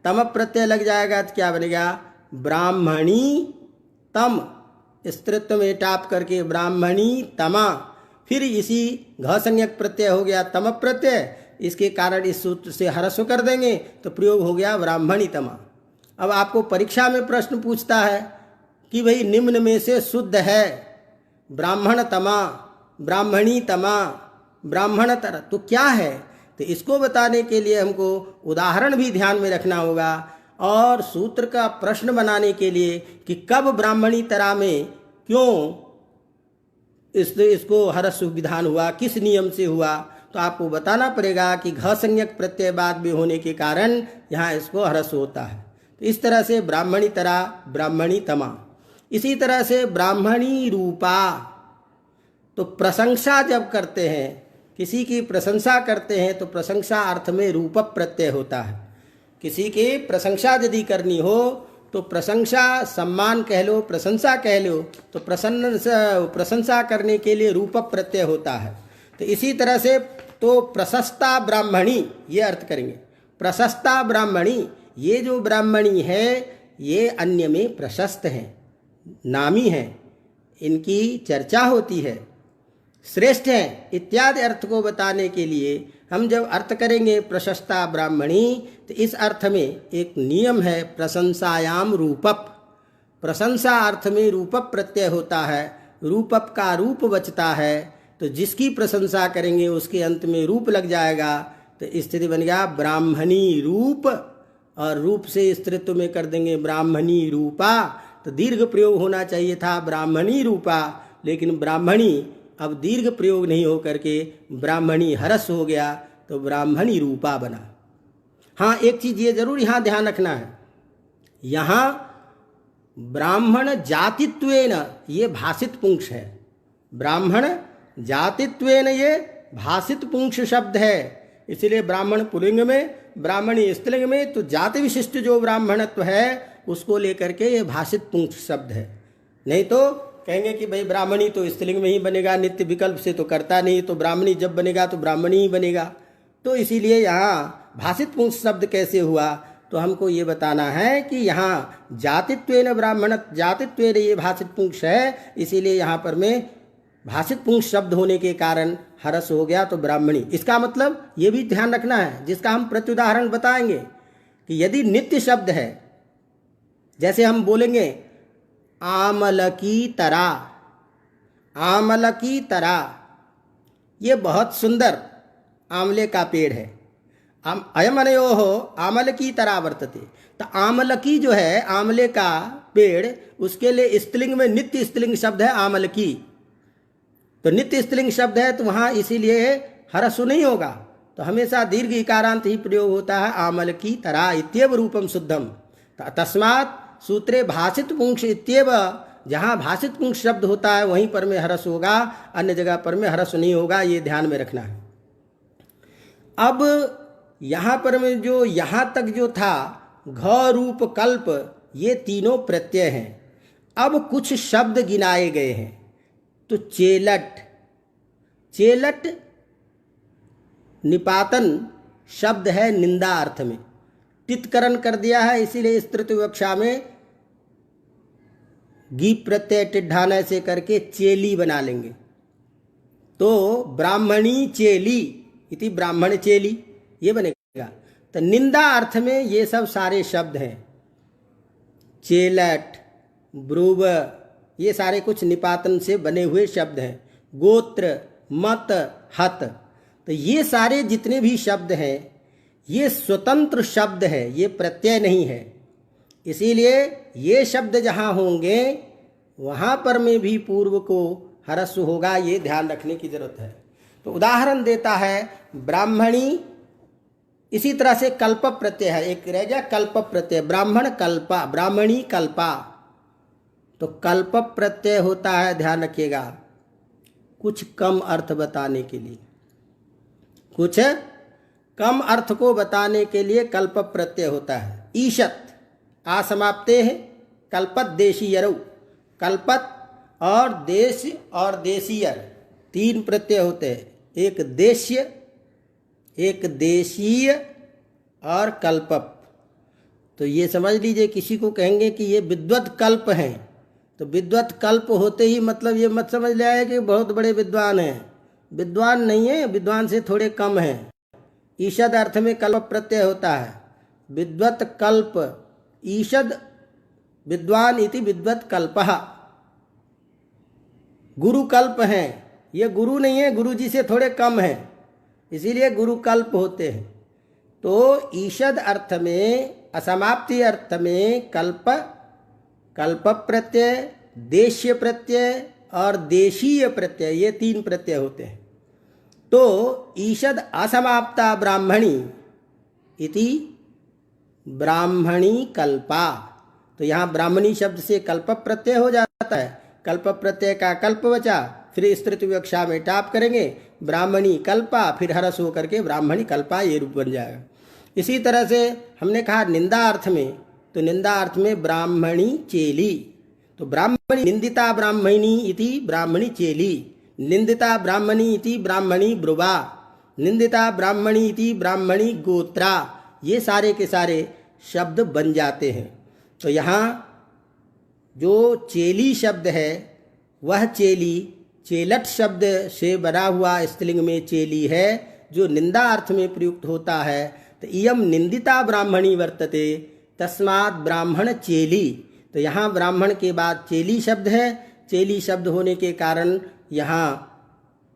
तम प्रत्यय लग जाएगा तो क्या बनेगा, ब्राह्मणी तम, स्त्रीत्व में टाप करके ब्राह्मणी तमा, फिर इसी घ संज्ञक प्रत्यय हो गया तम प्रत्यय, इसके कारण इस सूत्र से ह्रस्व कर देंगे तो प्रयोग हो गया ब्राह्मणी तमा। अब आपको परीक्षा में प्रश्न पूछता है कि भाई निम्न में से शुद्ध है ब्राह्मण तमा, ब्राह्मणी तमा, ब्राह्मण तर, तो क्या है? तो इसको बताने के लिए हमको उदाहरण भी ध्यान में रखना होगा और सूत्र का प्रश्न बनाने के लिए कि कब ब्राह्मणी तरा में क्यों इसको ह्रस्व विधान हुआ, किस नियम से हुआ, तो आपको बताना पड़ेगा कि घ संज्ञक प्रत्यय बाद में होने के कारण यहाँ इसको ह्रस्व होता है। तो इस तरह से ब्राह्मणी तरा ब्राह्मणी तमा। इसी तरह से ब्राह्मणी रूपा, तो प्रशंसा जब करते हैं, किसी की प्रशंसा करते हैं तो प्रशंसा अर्थ में रूप प्रत्यय होता है। किसी की प्रशंसा यदि करनी हो तो प्रशंसा सम्मान कह लो, प्रशंसा कह लो, तो प्रशंसा करने के लिए रूप प्रत्यय होता है। तो इसी तरह से तो प्रशस्ता ब्राह्मणी ये अर्थ करेंगे। प्रशस्ता ब्राह्मणी, ये जो ब्राह्मणी है ये अन्य में प्रशस्त हैं, नामी हैं, इनकी चर्चा होती है, श्रेष्ठ हैं इत्यादि अर्थ को बताने के लिए हम जब अर्थ करेंगे प्रशस्ता ब्राह्मणी, तो इस अर्थ में एक नियम है प्रशंसायाम रूपप, प्रशंसा अर्थ में रूपप प्रत्यय होता है रूपप का रूप बचता है, तो जिसकी प्रशंसा करेंगे उसके अंत में रूप लग जाएगा, तो स्थिति बन गया ब्राह्मणी रूप, और रूप से स्त्रीत्व में कर देंगे ब्राह्मणी रूपा। तो दीर्घ प्रयोग होना चाहिए था ब्राह्मणी रूपा, लेकिन ब्राह्मणी अब दीर्घ प्रयोग नहीं हो करके ब्राह्मणी हरस हो गया, तो ब्राह्मणी रूपा बना। हाँ, एक चीज ये जरूर यहाँ ध्यान रखना है, यहाँ ब्राह्मण जातित्वेन ये भाषित पुंस है, ब्राह्मण जातित्वेन ये भाषित पुंस शब्द है, इसलिए ब्राह्मण पुल्लिंग में, ब्राह्मणी स्त्रीलिंग में, तो जाति विशिष्ट जो ब्राह्मणत्व है उसको लेकर के ये भाषित पुंस शब्द है। नहीं तो कहेंगे कि भाई ब्राह्मणी तो स्त्रीलिंग में ही बनेगा, नित्य विकल्प से तो करता नहीं, तो ब्राह्मणी जब बनेगा तो ब्राह्मणी ही बनेगा। तो इसीलिए यहाँ भाषित पुंस शब्द कैसे हुआ, तो हमको ये बताना है कि यहाँ जातित्वेन ब्राह्मण, जातित्वेन ये भाषित पुंस है, इसीलिए यहाँ पर में भाषित पुंस शब्द होने के कारण हरस हो गया, तो ब्राह्मणी। इसका मतलब ये भी ध्यान रखना है, जिसका हम प्रत्युदाहरण बताएंगे कि यदि नित्य शब्द है, जैसे हम बोलेंगे आमल की तरह, आमल की तरह, ये बहुत सुंदर आंवले का पेड़ है, अयम अनयोः आमल की तरह वर्तते। तो आमल की जो है आंवले का पेड़, उसके लिए स्त्रीलिंग में नित्य स्त्रीलिंग शब्द है आमल की, तो नित्य स्त्रीलिंग शब्द है, तो वहाँ इसीलिए हरसु नहीं होगा, तो हमेशा दीर्घ इकारांत ही प्रयोग होता है, आमल की तरह इत्येव रूपम शुद्धम। तस्मात् सूत्रे भाषित पुंस इत्येव, जहाँ भाषित पुंस शब्द होता है वहीं पर में हरस होगा, अन्य जगह पर में हरस नहीं होगा, ये ध्यान में रखना है। अब यहाँ पर में जो यहाँ तक जो था घ रूप कल्प, ये तीनों प्रत्यय हैं। अब कुछ शब्द गिनाए गए हैं, तो चेलट, चेलट निपातन शब्द है निंदा अर्थ में, टित्करण कर दिया है, इसीलिए इस तृतीय विवक्षा में गी प्रत्यय टिड्ढाने से करके चेली बना लेंगे। तो ब्राह्मणी चेली इति ब्राह्मण चेली ये बनेगा। तो निंदा अर्थ में ये सब सारे शब्द हैं, चेलट, ब्रुव, ये सारे कुछ निपातन से बने हुए शब्द हैं। गोत्र, मत, हत, तो ये सारे जितने भी शब्द हैं ये स्वतंत्र शब्द है, ये प्रत्यय नहीं है। इसीलिए ये शब्द जहाँ होंगे वहाँ पर में भी पूर्व को हरस्व होगा, ये ध्यान रखने की जरूरत है। तो उदाहरण देता है ब्राह्मणी, इसी तरह से कल्प प्रत्यय है, एक रह गया कल्प प्रत्यय, ब्राह्मण कल्पा, ब्राह्मणी कल्पा। तो कल्प प्रत्यय होता है, ध्यान रखिएगा, कुछ कम अर्थ बताने के लिए, कुछ कम अर्थ को बताने के लिए कल्प प्रत्यय होता है। ईशत आसमाप्ते है कल्पत देशीयरऊ, कल्पत और देश और देशीयर तीन प्रत्यय होते हैं, एक देश्य, एक देशीय और कल्पप। तो ये समझ लीजिए, किसी को कहेंगे कि ये विद्वत कल्प हैं, तो विद्वत कल्प होते ही मतलब ये मत समझ लिया है कि बहुत बड़े विद्वान हैं, विद्वान नहीं है, विद्वान से थोड़े कम हैं। ईषद अर्थ में कल्प प्रत्यय होता है, विद्वत कल्प, ईषद विद्वान इति विद्वत कल्पः। गुरु कल्प हैं, ये गुरु नहीं है, गुरु जी से थोड़े कम हैं, इसीलिए गुरु कल्प होते हैं। तो ईषद अर्थ में, असमाप्ति अर्थ में कल्प, कल्प प्रत्यय, देशीय प्रत्यय और देशीय प्रत्यय, ये तीन प्रत्यय होते हैं। तो ईषद असमाप्ता ब्राह्मणी इति ब्राह्मणी कल्पा। तो यहाँ ब्राह्मणी शब्द से कल्प प्रत्यय हो जाता है, कल्प प्रत्यय का कल्प बचा, फिर इस तृतीय विवक्षा में टाप करेंगे ब्राह्मणी कल्पा, फिर हरस होकर के ब्राह्मणी कल्पा, ये रूप बन जाएगा। इसी तरह से हमने कहा निंदा अर्थ में, तो निंदा अर्थ में ब्राह्मणी चेली, तो ब्राह्मणी निंदिता ब्राह्मणी इति ब्राह्मणी चेली, निंदिता ब्राह्मणी इति ब्राह्मणी ब्रुवा, निंदिता ब्राह्मणी इति ब्राह्मणी गोत्रा, ये सारे के सारे शब्द बन जाते हैं। तो यहाँ जो चेली शब्द है वह चेली चेलट शब्द से बना हुआ स्त्रीलिंग में चेली है, जो निंदा अर्थ में प्रयुक्त होता है। तो इयम निंदिता ब्राह्मणी वर्तते तस्मात् ब्राह्मण चेली, तो यहाँ ब्राह्मण के बाद चेली शब्द है, चेली शब्द होने के कारण यहाँ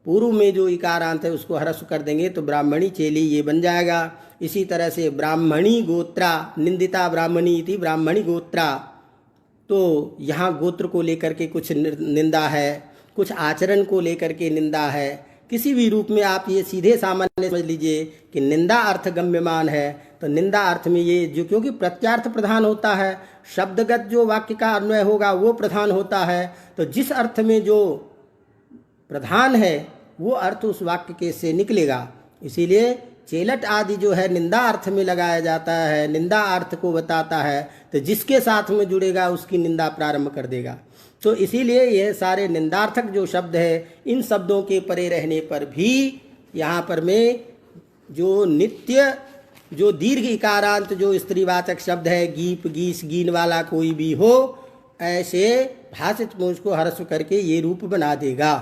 पूर्व में जो इकारांत है उसको ह्रस्व कर देंगे तो ब्राह्मणी चेली ये बन जाएगा। इसी तरह से ब्राह्मणी गोत्रा, निंदिता ब्राह्मणी इति ब्राह्मणी गोत्रा, तो यहाँ गोत्र को लेकर के कुछ निंदा है, कुछ आचरण को लेकर के निंदा है। किसी भी रूप में आप ये सीधे सामान्य समझ लीजिए कि निंदा अर्थ गम्यमान है, तो निंदा अर्थ में ये जो, क्योंकि प्रत्यार्थ प्रधान होता है, शब्दगत जो वाक्य का अन्वय होगा वो प्रधान होता है, तो जिस अर्थ में जो प्रधान है वो अर्थ उस वाक्य के से निकलेगा। इसीलिए चेलट आदि जो है निंदा अर्थ में लगाया जाता है, निंदा अर्थ को बताता है, तो जिसके साथ में जुड़ेगा उसकी निंदा प्रारंभ कर देगा। तो इसीलिए ये सारे निंदार्थक जो शब्द है, इन शब्दों के परे रहने पर भी यहाँ पर में जो नित्य जो दीर्घ इकारांत जो स्त्रीवाचक शब्द है, गीप गीस गीन वाला कोई भी हो, ऐसे भाषित पुंस को ह्रस्व करके ये रूप बना देगा।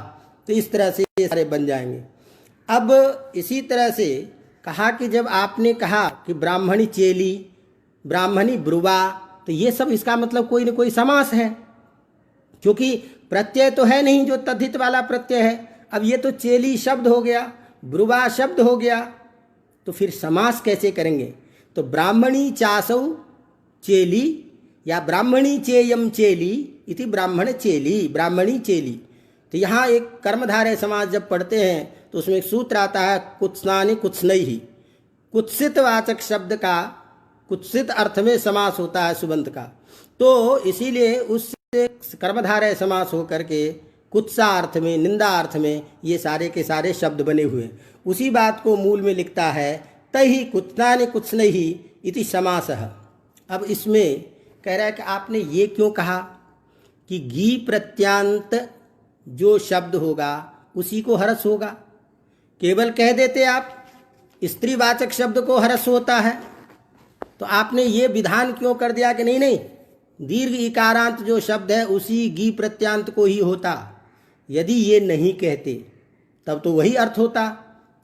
तो इस तरह से ये सारे बन जाएंगे। अब इसी तरह से कहा कि जब आपने कहा कि ब्राह्मणी चेली, ब्राह्मणी ब्रुवा, तो ये सब इसका मतलब कोई न कोई समास है, क्योंकि प्रत्यय तो है नहीं जो तद्धित वाला प्रत्यय है। अब ये तो चेली शब्द हो गया, ब्रुवा शब्द हो गया, तो फिर समास कैसे करेंगे? तो ब्राह्मणी चासौ चेली या ब्राह्मणी चेयम चेली इति ब्राह्मण चेली, ब्राह्मणी चेली। तो यहाँ एक कर्मधारय समास जब पढ़ते हैं तो उसमें एक सूत्र आता है कुत्सनानि कुत्सनैहि। कुत्सित वाचक शब्द का कुत्सित अर्थ में समास होता है सुबंत का, तो इसीलिए उससे कर्मधारय समास होकर के कुत्सा अर्थ में, निंदा अर्थ में ये सारे के सारे शब्द बने हुए। उसी बात को मूल में लिखता है तहि कुत्सनानि कुत्सनैहि इति समासः। अब इसमें कह रहा है कि आपने ये क्यों कहा कि गी प्रत्यांत जो शब्द होगा उसी को हरस होगा। केवल कह देते आप स्त्रीवाचक शब्द को हरस होता है, तो आपने ये विधान क्यों कर दिया कि नहीं नहीं दीर्घ इकारांत जो शब्द है उसी गी प्रत्यांत को ही होता। यदि ये नहीं कहते तब तो वही अर्थ होता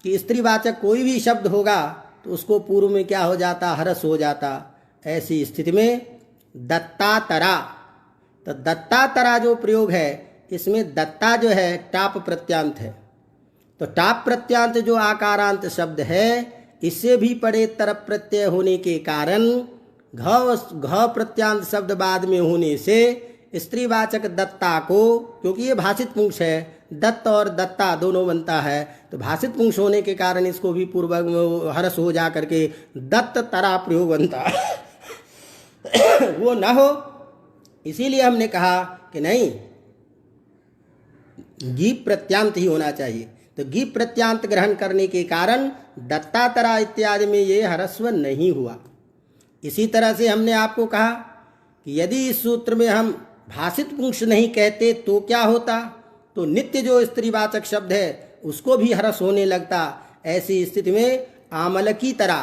कि स्त्रीवाचक कोई भी शब्द होगा तो उसको पूर्व में क्या हो जाता, हरस हो जाता। ऐसी स्थिति में दत्तातरा, तो दत्तातरा जो प्रयोग है इसमें दत्ता जो है टाप प्रत्यांत है, तो टाप प्रत्यांत जो आकारांत शब्द है इससे भी परे तरफ प्रत्यय होने के कारण घ प्रत्यांत शब्द बाद में होने से स्त्रीवाचक दत्ता को, क्योंकि ये भाषित पुंस है, दत्त और दत्ता दोनों बनता है, तो भाषित पुंस होने के कारण इसको भी पूर्व हरस हो जा करके दत्त तरा प्रयोग बनता वो न हो। इसीलिए हमने कहा कि नहीं गीप प्रत्यांत ही होना चाहिए। तो गीप प्रत्यांत ग्रहण करने के कारण दत्तातरा इत्यादि में ये हरस्व नहीं हुआ। इसी तरह से हमने आपको कहा कि यदि इस सूत्र में हम भाषित पुंस नहीं कहते तो क्या होता, तो नित्य जो स्त्रीवाचक शब्द है उसको भी हरस होने लगता। ऐसी स्थिति में आमलकी तरा,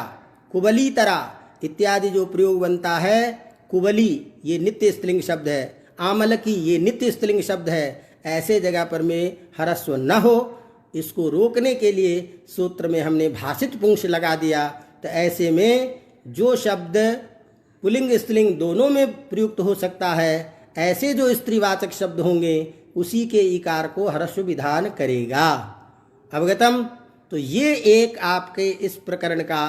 कुबली तरा इत्यादि जो प्रयोग बनता है, कुबली ये नित्य स्त्रीलिंग शब्द है, आमलकी ये नित्य स्त्रीलिंग शब्द है, ऐसे जगह पर में हरस्व न हो, इसको रोकने के लिए सूत्र में हमने भाषित पुंस लगा दिया। तो ऐसे में जो शब्द पुल्लिंग स्त्रीलिंग दोनों में प्रयुक्त हो सकता है, ऐसे जो स्त्रीवाचक शब्द होंगे उसी के इकार को हरस्व विधान करेगा। अवगतम? तो ये एक आपके इस प्रकरण का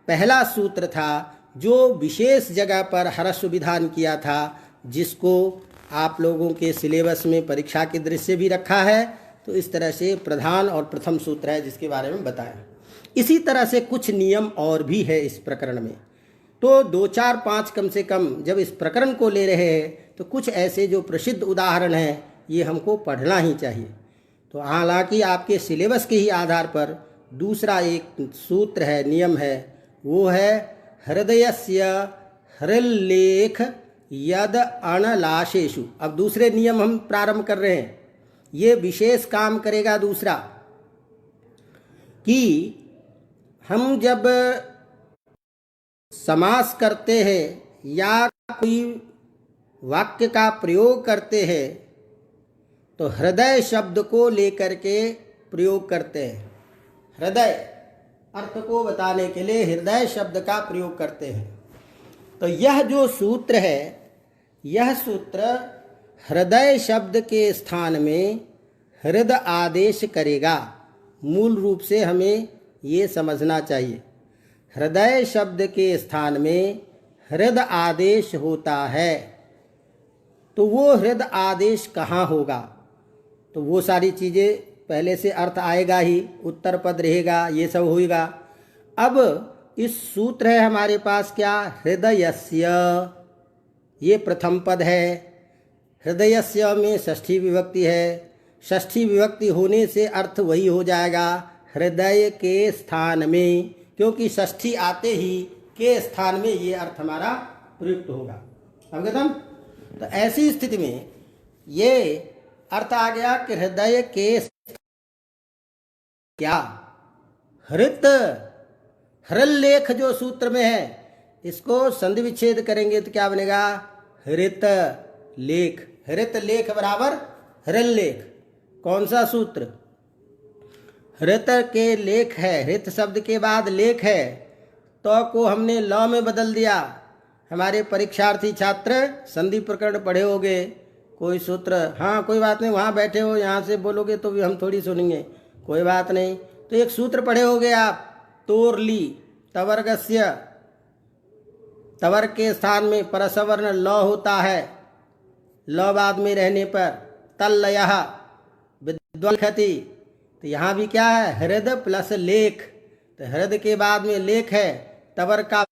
पहला सूत्र था जो विशेष जगह पर हरस्व विधान किया था, जिसको आप लोगों के सिलेबस में परीक्षा की दृष्टि से भी रखा है। तो इस तरह से प्रधान और प्रथम सूत्र है जिसके बारे में बताया। इसी तरह से कुछ नियम और भी है इस प्रकरण में, तो 2, 4, 5 कम से कम जब इस प्रकरण को ले रहे हैं तो कुछ ऐसे जो प्रसिद्ध उदाहरण हैं ये हमको पढ़ना ही चाहिए। तो हालांकि आपके सिलेबस के ही आधार पर दूसरा एक सूत्र है, नियम है, वो है हृदयस्य हृल्लेख यद अणलाशेषु। अब दूसरे नियम हम प्रारंभ कर रहे हैं, ये विशेष काम करेगा दूसरा, कि हम जब समास करते हैं या कोई वाक्य का प्रयोग करते हैं तो हृदय शब्द को लेकर के प्रयोग करते हैं। हृदय अर्थ को बताने के लिए हृदय शब्द का प्रयोग करते हैं। तो यह जो सूत्र है, यह सूत्र हृदय शब्द के स्थान में हृद आदेश करेगा। मूल रूप से हमें ये समझना चाहिए, हृदय शब्द के स्थान में हृद आदेश होता है। तो वो हृद आदेश कहाँ होगा? तो वो सारी चीज़ें पहले से अर्थ आएगा ही, उत्तर पद रहेगा, ये सब होगा। अब इस सूत्र है हमारे पास क्या, हृदयस्य, ये प्रथम पद है। हृदयस्य में षष्ठी विभक्ति है, षष्ठी विभक्ति होने से अर्थ वही हो जाएगा हृदय के स्थान में, क्योंकि षष्ठी आते ही के स्थान में ये अर्थ हमारा प्रयुक्त होगा। अवगतम? तो ऐसी स्थिति में ये अर्थ आ गया कि हृदय के क्या, हृत, हृल्लेख जो सूत्र में है, इसको संधि विच्छेद करेंगे तो क्या बनेगा, हृत लेख। हृत लेख बराबर हृल्लेख। कौन सा सूत्र? हृत के लेख है, हृत शब्द के बाद लेख है, तो को हमने ल में बदल दिया। हमारे परीक्षार्थी छात्र संधि प्रकरण पढ़े होंगे, कोई सूत्र, हाँ कोई बात नहीं, वहाँ बैठे हो, यहाँ से बोलोगे तो भी हम थोड़ी सुनेंगे, कोई बात नहीं। तो एक सूत्र पढ़े होंगे आप, तोरली तवर्गस्य, तवर के स्थान में परसवर्ण ल होता है, ल बाद में रहने पर तल्लयः विद्वल्खति। तो यहाँ भी क्या है, हृद प्लस लेख। तो हृद के बाद में लेख है, तवर का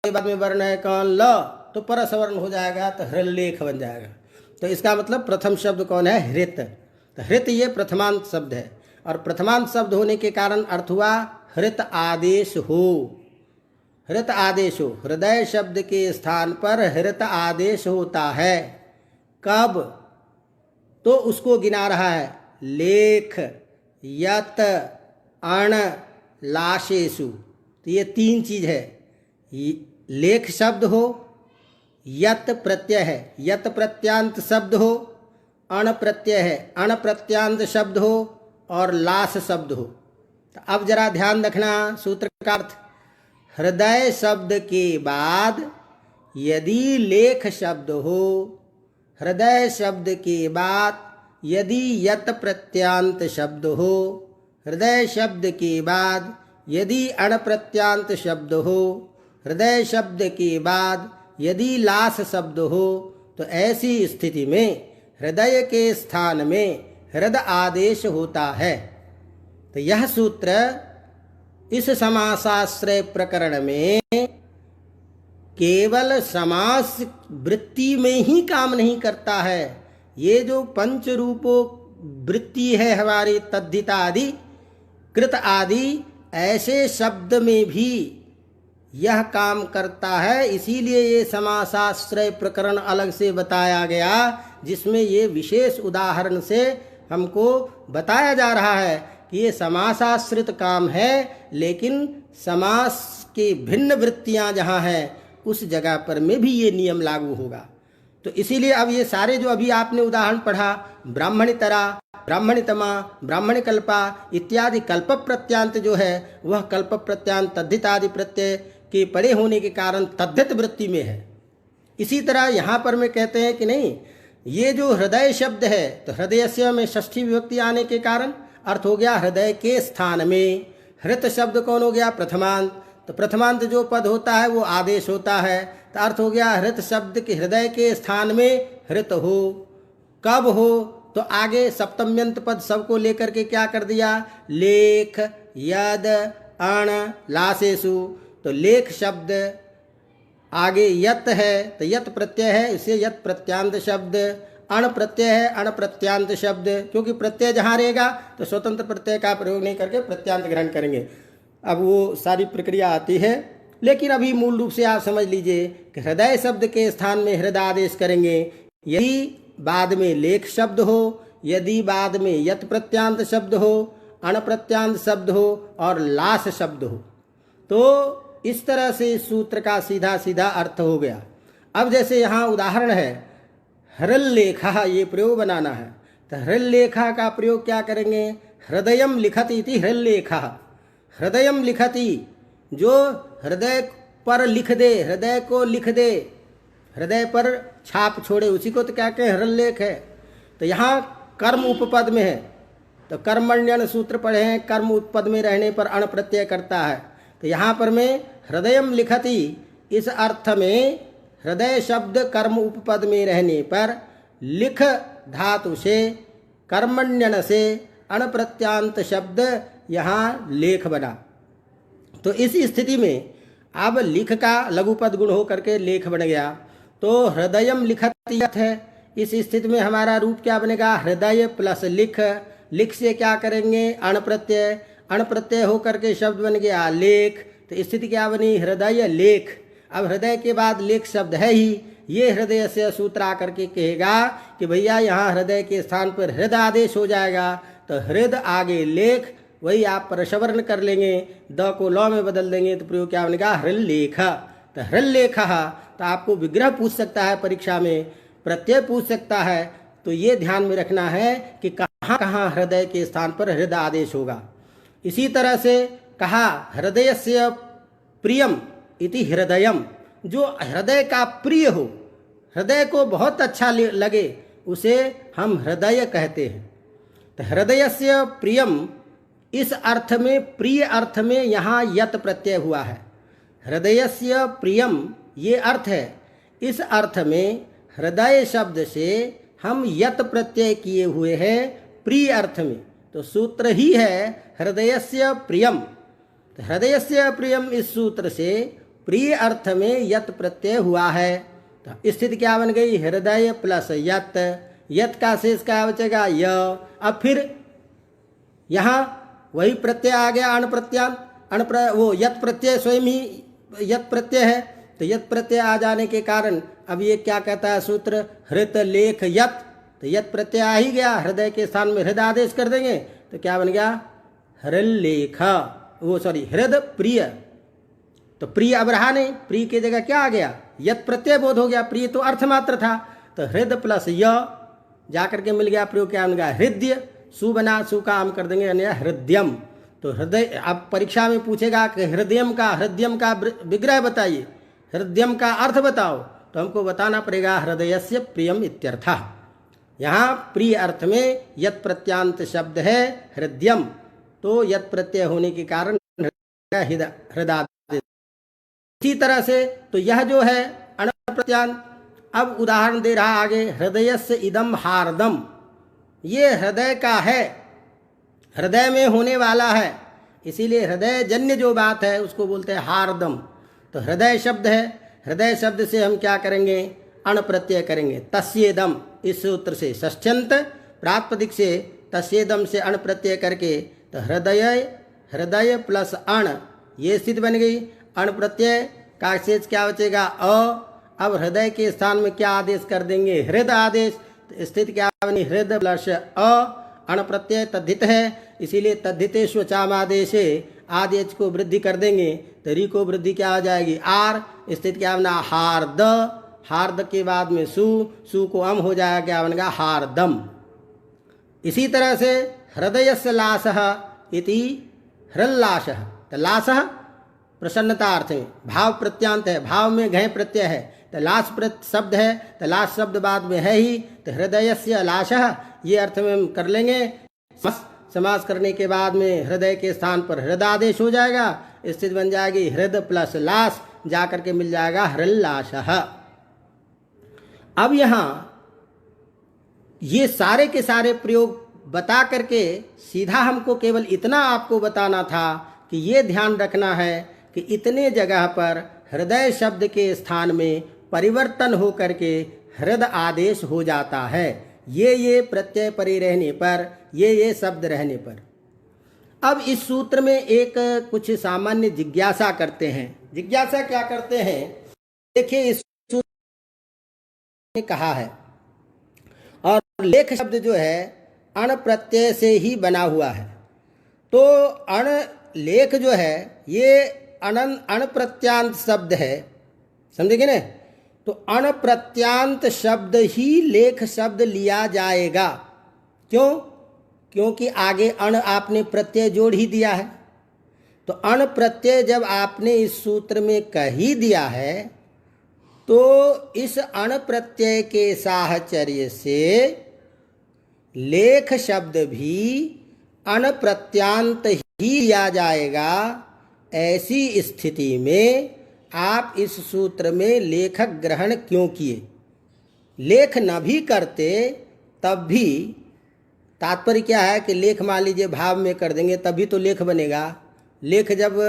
बाद में वर्ण है कौन, ल, तो परसवर्ण हो जाएगा, तो हृल्लेख बन जाएगा। तो इसका मतलब प्रथम शब्द कौन है, हृत। तो हृत ये प्रथमांत शब्द है, और प्रथमांत शब्द होने के कारण अर्थ हुआ हृत आदेश हो। हृत आदेश हो, हृदय शब्द के स्थान पर हृत आदेश होता है। कब? तो उसको गिना रहा है, लेख, यत, अण, लाशेषु। तो ये तीन चीज है, लेख शब्द हो, यत प्रत्यय है, यत प्रत्यांत शब्द हो, अण प्रत्यय है, अण प्रत्यांत शब्द हो, और लाश शब्द हो। तो अब जरा ध्यान रखना सूत्र का अर्थ, हृदय शब्द के बाद यदि लेख शब्द हो, हृदय शब्द के बाद यदि यत प्रत्यांत शब्द हो, हृदय शब्द के बाद यदि अण प्रत्यांत शब्द हो, हृदय शब्द के बाद यदि लाश शब्द हो, तो ऐसी स्थिति में हृदय के स्थान में हृद आदेश होता है। तो यह सूत्र इस समासाश्रय प्रकरण में केवल समास वृत्ति में ही काम नहीं करता है। ये जो पंच रूपों वृत्ति है हमारी, तद्धित आदि, कृत आदि, ऐसे शब्द में भी यह काम करता है। इसीलिए ये समासाश्रय प्रकरण अलग से बताया गया, जिसमें ये विशेष उदाहरण से हमको बताया जा रहा है कि ये समासाश्रित काम है, लेकिन समास की भिन्न वृत्तियां जहाँ हैं उस जगह पर में भी ये नियम लागू होगा। तो इसीलिए अब ये सारे जो अभी आपने उदाहरण पढ़ा, ब्राह्मणितरा, ब्राह्मणितमा, ब्राह्मणिकल्पा इत्यादि कल्प प्रत्यांत जो है, वह कल्प प्रत्यांत तद्धित आदि प्रत्यय के पड़े होने के कारण तद्धित वृत्ति में है। इसी तरह यहाँ पर में कहते हैं कि नहीं, ये जो हृदय शब्द है, तो हृदयस्य में षष्ठी विभक्ति आने के कारण अर्थ हो गया हृदय के स्थान में। हृत शब्द कौन हो गया, प्रथमांत। तो प्रथमांत जो पद होता है वो आदेश होता है, तो अर्थ हो गया हृत शब्द के हृदय के स्थान में हृत हो। कब हो? तो आगे सप्तम्यंत पद सबको लेकर के क्या कर दिया, लेख, यद, अण, लाशेषु। तो लेख शब्द आगे यत है, तो यत प्रत्यय है, इसे यत प्रत्यांत शब्द। अण प्रत्यय है, अण प्रत्यांत शब्द, क्योंकि प्रत्यय जहाँ रहेगा तो स्वतंत्र प्रत्यय का प्रयोग नहीं करके प्रत्यांत ग्रहण करेंगे। अब वो सारी प्रक्रिया आती है, लेकिन अभी मूल रूप से आप समझ लीजिए कि हृदय शब्द के स्थान में हृदय आदेश करेंगे यदि बाद में लेख शब्द हो, यदि बाद में यत प्रत्यांत शब्द हो, अण प्रत्यांत शब्द हो और लाश शब्द हो। तो इस तरह से सूत्र का सीधा सीधा अर्थ हो गया। अब जैसे यहाँ उदाहरण है हृल्लेखः, ये प्रयोग बनाना है, तो हृल्लेखः का प्रयोग क्या करेंगे, हृदयम लिखति इति हृल्लेखः। हृदयम लिखति, जो हृदय पर लिख दे, हृदय को लिख दे, हृदय पर छाप छोड़े, उसी को तो क्या कहें हृल्लेख है। तो यहाँ कर्म उपपद में है, तो कर्मण्यन सूत्र पढ़े हैं, कर्म उपपद में रहने पर अण प्रत्यय करता है। तो यहाँ पर मैं हृदयम लिखति, इस अर्थ में हृदय शब्द कर्म उपपद में रहने पर लिख धातु से कर्मण्यन से अण प्रत्यांत शब्द यहाँ लेख बना। तो इस स्थिति में अब लिख का लघुपद गुण हो करके लेख बन गया। तो हृदयम लिखति है, इस स्थिति में हमारा रूप क्या बनेगा, हृदय प्लस लिख। लिख से क्या करेंगे, अण प्रत्यय, अण प्रत्यय हो करके शब्द बन गया लेख। तो स्थिति क्या बनी, हृदय लेख। अब हृदय के बाद लेख शब्द है ही, ये हृदय से सूत्र आकर के कहेगा कि भैया यहाँ हृदय के स्थान पर हृदय आदेश हो जाएगा। तो हृदय आगे लेख, वही आप परसवर्ण कर लेंगे, द को लौ में बदल देंगे, तो प्रयोग क्या बनेगा, हृल्लेख। तो हृल्लेख, तो आपको विग्रह पूछ सकता है परीक्षा में, प्रत्यय पूछ सकता है। तो ये ध्यान में रखना है कि कहाँ कहाँ हृदय के स्थान पर हृदय आदेश होगा। इसी तरह से कहा हृदयस्य प्रियम इति हृदयम, जो हृदय का प्रिय हो, हृदय को बहुत अच्छा लगे, उसे हम हृदय कहते हैं। तो हृदयस्य प्रियम, इस अर्थ में, प्रिय अर्थ में यहाँ यत प्रत्यय हुआ है। हृदयस्य प्रियम ये अर्थ है, इस अर्थ में हृदय शब्द से हम यत प्रत्यय किए हुए हैं प्रिय अर्थ में। तो सूत्र ही है हृदयस्य प्रियम। तो हृदयस्य प्रियम इस सूत्र से प्रिय अर्थ में यत प्रत्यय हुआ है। तो स्थिति क्या बन गई, हृदय प्लस यत, यत का शेष क्या बचेगा, य। अब फिर यहाँ वही प्रत्यय आ गया अण प्रत्यांत, वो यत प्रत्यय स्वयं ही यत प्रत्यय है। तो यत प्रत्यय आ जाने के कारण अब ये क्या कहता है सूत्र, हृत लेख यत। तो यत प्रत्यय आ ही गया, हृदय के स्थान में हृदय आदेश कर देंगे, तो क्या बन गया, हृल्लेख, वो सॉरी हृद प्रिय। तो प्रिय अब रहा नहीं, प्रिय की जगह क्या आ गया, यत प्रत्यय बोध हो गया, प्रिय तो अर्थ मात्र था। तो हृद प्लस य जाकर के मिल गया, प्रयोग क्या बन गया, हृदय, सु बना, सु का आम कर देंगे यानी हृदयम। तो हृदय, अब परीक्षा में पूछेगा कि हृदयम का विग्रह बताइए, हृदयम का अर्थ बताओ, तो हमको बताना पड़ेगा हृदयस्य प्रियम इत्यर्थः। यहाँ प्रिय अर्थ में यत प्रत्यांत शब्द है हृदयम, तो यत प्रत्यय होने के कारण हृदय। इसी तरह से तो यह जो है अण प्रत्यांत, अब उदाहरण दे रहा आगे, हृदयस्य इदम हार्दम, ये हृदय का है, हृदय में होने वाला है, इसीलिए हृदय जन्य जो बात है उसको बोलते हैं हार्दम। तो हृदय शब्द है, हृदय शब्द से हम क्या करेंगे, अण प्रत्यय करेंगे, तस्येदम, इस सूत्र से षष्ठ्यंत प्रातिपदिक से तस्येदम से अण प्रत्यय करके, तो हृदय, हृदय प्लस अण, ये स्थिति बन गई। अण प्रत्यय का शेष क्या बचेगा, अ। अब हृदय के स्थान में क्या आदेश कर देंगे, हृदय आदेश। तो स्थिति क्या बनी, हृदय प्लस अ, अण प्रत्यय तद्धित है, इसीलिए तद्धितेष्व चामादेशे आदेश को वृद्धि कर देंगे, तो री को वृद्धि क्या हो जाएगी, आर। स्थिति क्या बना, हार्द, हार्द के बाद में सु, सु को अम हो जाएगा, क्या बनेगा, हार्दम। इसी तरह से हृदयस्य लासः इति हृल्लासः। तो लासः प्रसन्नता अर्थ में, भाव प्रत्यांत है, भाव में घय प्रत्यय है, तो लास शब्द है, तो लास शब्द बाद में है ही, तो हृदयस्य लासः ये अर्थ में हम कर लेंगे। समास करने के बाद में हृदय के स्थान पर हृदय आदेश हो जाएगा, स्थिति बन जाएगी हृदय प्लस लास, जाकर के मिल जाएगा हृल्लासः। अब यहाँ ये सारे के सारे प्रयोग बता करके सीधा हमको केवल इतना आपको बताना था कि ये ध्यान रखना है कि इतने जगह पर हृदय शब्द के स्थान में परिवर्तन हो करके हृदय आदेश हो जाता है, ये प्रत्यय परे रहने पर, ये शब्द रहने पर। अब इस सूत्र में एक कुछ सामान्य जिज्ञासा करते हैं। जिज्ञासा क्या करते हैं, देखिए इस सूत्र में कहा है, और लेख शब्द जो है अण प्रत्यय से ही बना हुआ है। तो अण लेख जो है ये अण प्रत्यांत शब्द है, समझेंगे ना। तो अण प्रत्यांत शब्द ही लेख शब्द लिया जाएगा। क्यों? क्योंकि आगे अण आपने प्रत्यय जोड़ ही दिया है। तो अण प्रत्यय जब आपने इस सूत्र में कह ही दिया है, तो इस अण प्रत्यय के साहचर्य से लेख शब्द भी अण प्रत्यांत ही लिया जाएगा। ऐसी स्थिति में आप इस सूत्र में लेखक ग्रहण क्यों किए? लेख न भी करते तब भी तात्पर्य क्या है कि लेख मान लीजिए भाव में कर देंगे तभी तो लेख बनेगा। लेख जब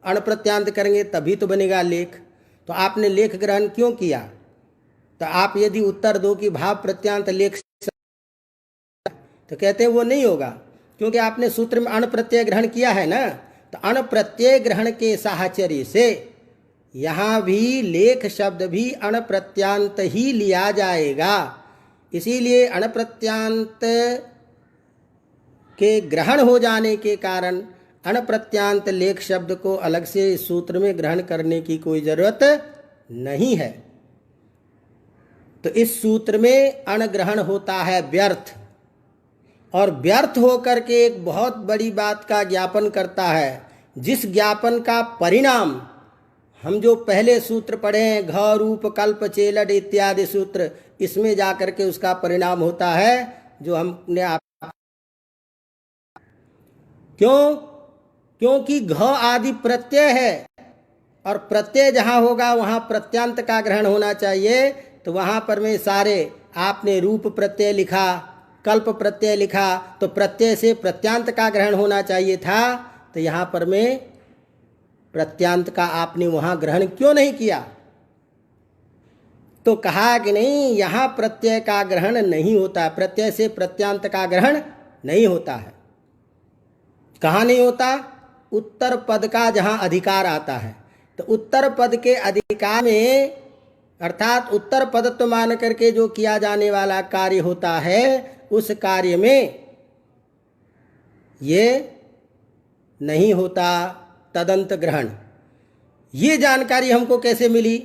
अण प्रत्यांत करेंगे तभी तो बनेगा लेख। तो आपने लेख ग्रहण क्यों किया? तो आप यदि उत्तर दो कि भाव प्रत्यांत लेख, तो कहते हैं वो नहीं होगा, क्योंकि आपने सूत्र में अण प्रत्यय ग्रहण किया है ना। तो अण प्रत्यय ग्रहण के साहचर्य से यहाँ भी लेख शब्द भी अण प्रत्यांत ही लिया जाएगा। इसीलिए अण प्रत्यांत के ग्रहण हो जाने के कारण अण प्रत्यांत लेख शब्द को अलग से इस सूत्र में ग्रहण करने की कोई जरूरत नहीं है। तो इस सूत्र में अण ग्रहण होता है व्यर्थ, और व्यर्थ होकर के एक बहुत बड़ी बात का ज्ञापन करता है, जिस ज्ञापन का परिणाम हम जो पहले सूत्र पढ़े हैं, घ रूप कल्प चेलड इत्यादि सूत्र, इसमें जाकर के उसका परिणाम होता है जो हमने आप क्योंकि घ आदि प्रत्यय है, और प्रत्यय जहाँ होगा वहाँ प्रत्यांत का ग्रहण होना चाहिए। तो वहाँ पर में सारे आपने रूप प्रत्यय लिखा, कल्प प्रत्यय लिखा, तो प्रत्यय से प्रत्यांत का ग्रहण होना चाहिए था। तो यहाँ पर में प्रत्यांत का आपने वहाँ ग्रहण क्यों नहीं किया? तो कहा कि नहीं, यहाँ प्रत्यय का ग्रहण नहीं होता, प्रत्यय से प्रत्यांत का ग्रहण नहीं होता है। कहाँ नहीं होता? उत्तर पद का जहाँ अधिकार आता है, तो उत्तर पद के अधिकार में, अर्थात उत्तर पदत्व मान करके जो किया जाने वाला कार्य होता है, उस कार्य में ये नहीं होता तदंत ग्रहण। ये जानकारी हमको कैसे मिली?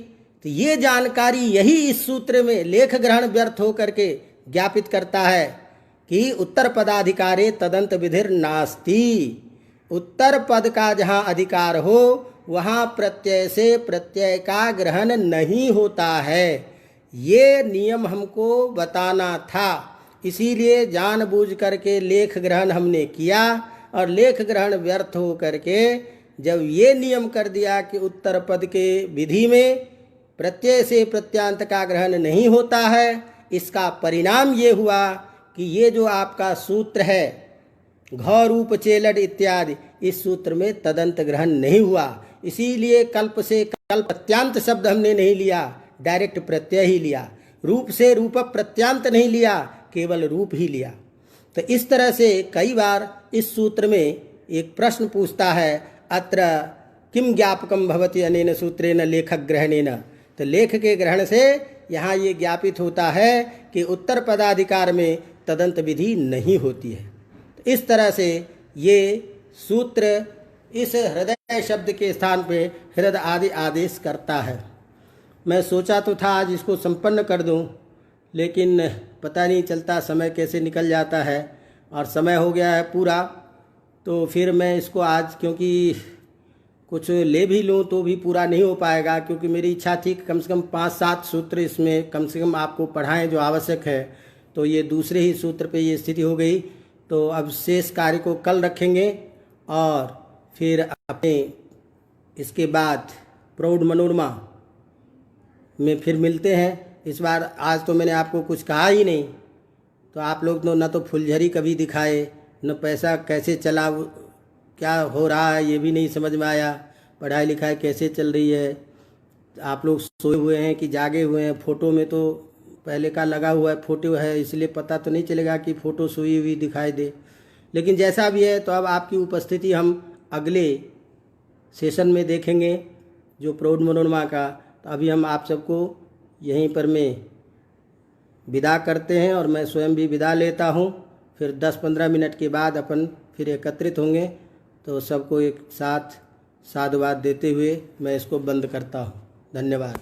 तो ये जानकारी यही इस सूत्र में लेख ग्रहण व्यर्थ होकर के ज्ञापित करता है कि उत्तर पदाधिकारे तदंत विधिर नास्ति। उत्तर पद का जहाँ अधिकार हो वहाँ प्रत्यय से प्रत्यय का ग्रहण नहीं होता है। ये नियम हमको बताना था, इसीलिए जानबूझ करके लेख ग्रहण हमने किया। और लेख ग्रहण व्यर्थ हो करके जब ये नियम कर दिया कि उत्तर पद के विधि में प्रत्यय से प्रत्यांत का ग्रहण नहीं होता है, इसका परिणाम ये हुआ कि ये जो आपका सूत्र है घ रूप चेलड इत्यादि, इस सूत्र में तदंत ग्रहण नहीं हुआ। इसीलिए कल्प से कल्प प्रत्यांत शब्द हमने नहीं लिया, डायरेक्ट प्रत्यय ही लिया। रूप से रूप प्रत्यांत नहीं लिया, केवल रूप ही लिया। तो इस तरह से कई बार इस सूत्र में एक प्रश्न पूछता है, अत्र किम ज्ञापकम भवति अनेन सूत्रेण लेखक ग्रहणेन। तो लेख के ग्रहण से यहाँ ये ज्ञापित होता है कि उत्तर पदाधिकार में तदंत विधि नहीं होती है। तो इस तरह से ये सूत्र इस हृदय शब्द के स्थान पे हृदय आदि आदेश करता है। मैं सोचा तो था आज इसको संपन्न कर दूं, लेकिन पता नहीं चलता समय कैसे निकल जाता है, और समय हो गया है पूरा। तो फिर मैं इसको आज, क्योंकि कुछ ले भी लूँ तो भी पूरा नहीं हो पाएगा, क्योंकि मेरी इच्छा थी कि कम से कम 5-7 सूत्र इसमें कम से कम आपको पढ़ाएं जो आवश्यक है। तो ये दूसरे ही सूत्र पे ये स्थिति हो गई। तो अब शेष कार्य को कल रखेंगे, और फिर अपने इसके बाद प्रौढ़ मनोरमा में फिर मिलते हैं। इस बार आज तो मैंने आपको कुछ कहा ही नहीं, तो आप लोग तो न तो फुलझड़ी कभी दिखाए, न पैसा कैसे चला, क्या हो रहा है ये भी नहीं समझ में आया, पढ़ाई लिखाई कैसे चल रही है, आप लोग सोए हुए हैं कि जागे हुए हैं। फ़ोटो में तो पहले का लगा हुआ है, फोटो है, इसलिए पता तो नहीं चलेगा कि फ़ोटो सोई हुई दिखाई दे। लेकिन जैसा भी है, तो अब आपकी उपस्थिति हम अगले सेशन में देखेंगे जो प्रौढ़ मनोरमा का। तो अभी हम आप सबको यहीं पर में विदा करते हैं, और मैं स्वयं भी विदा लेता हूँ। फिर 10-15 मिनट के बाद अपन फिर एकत्रित होंगे। तो सबको एक साथ साधुवाद देते हुए मैं इसको बंद करता हूँ। धन्यवाद।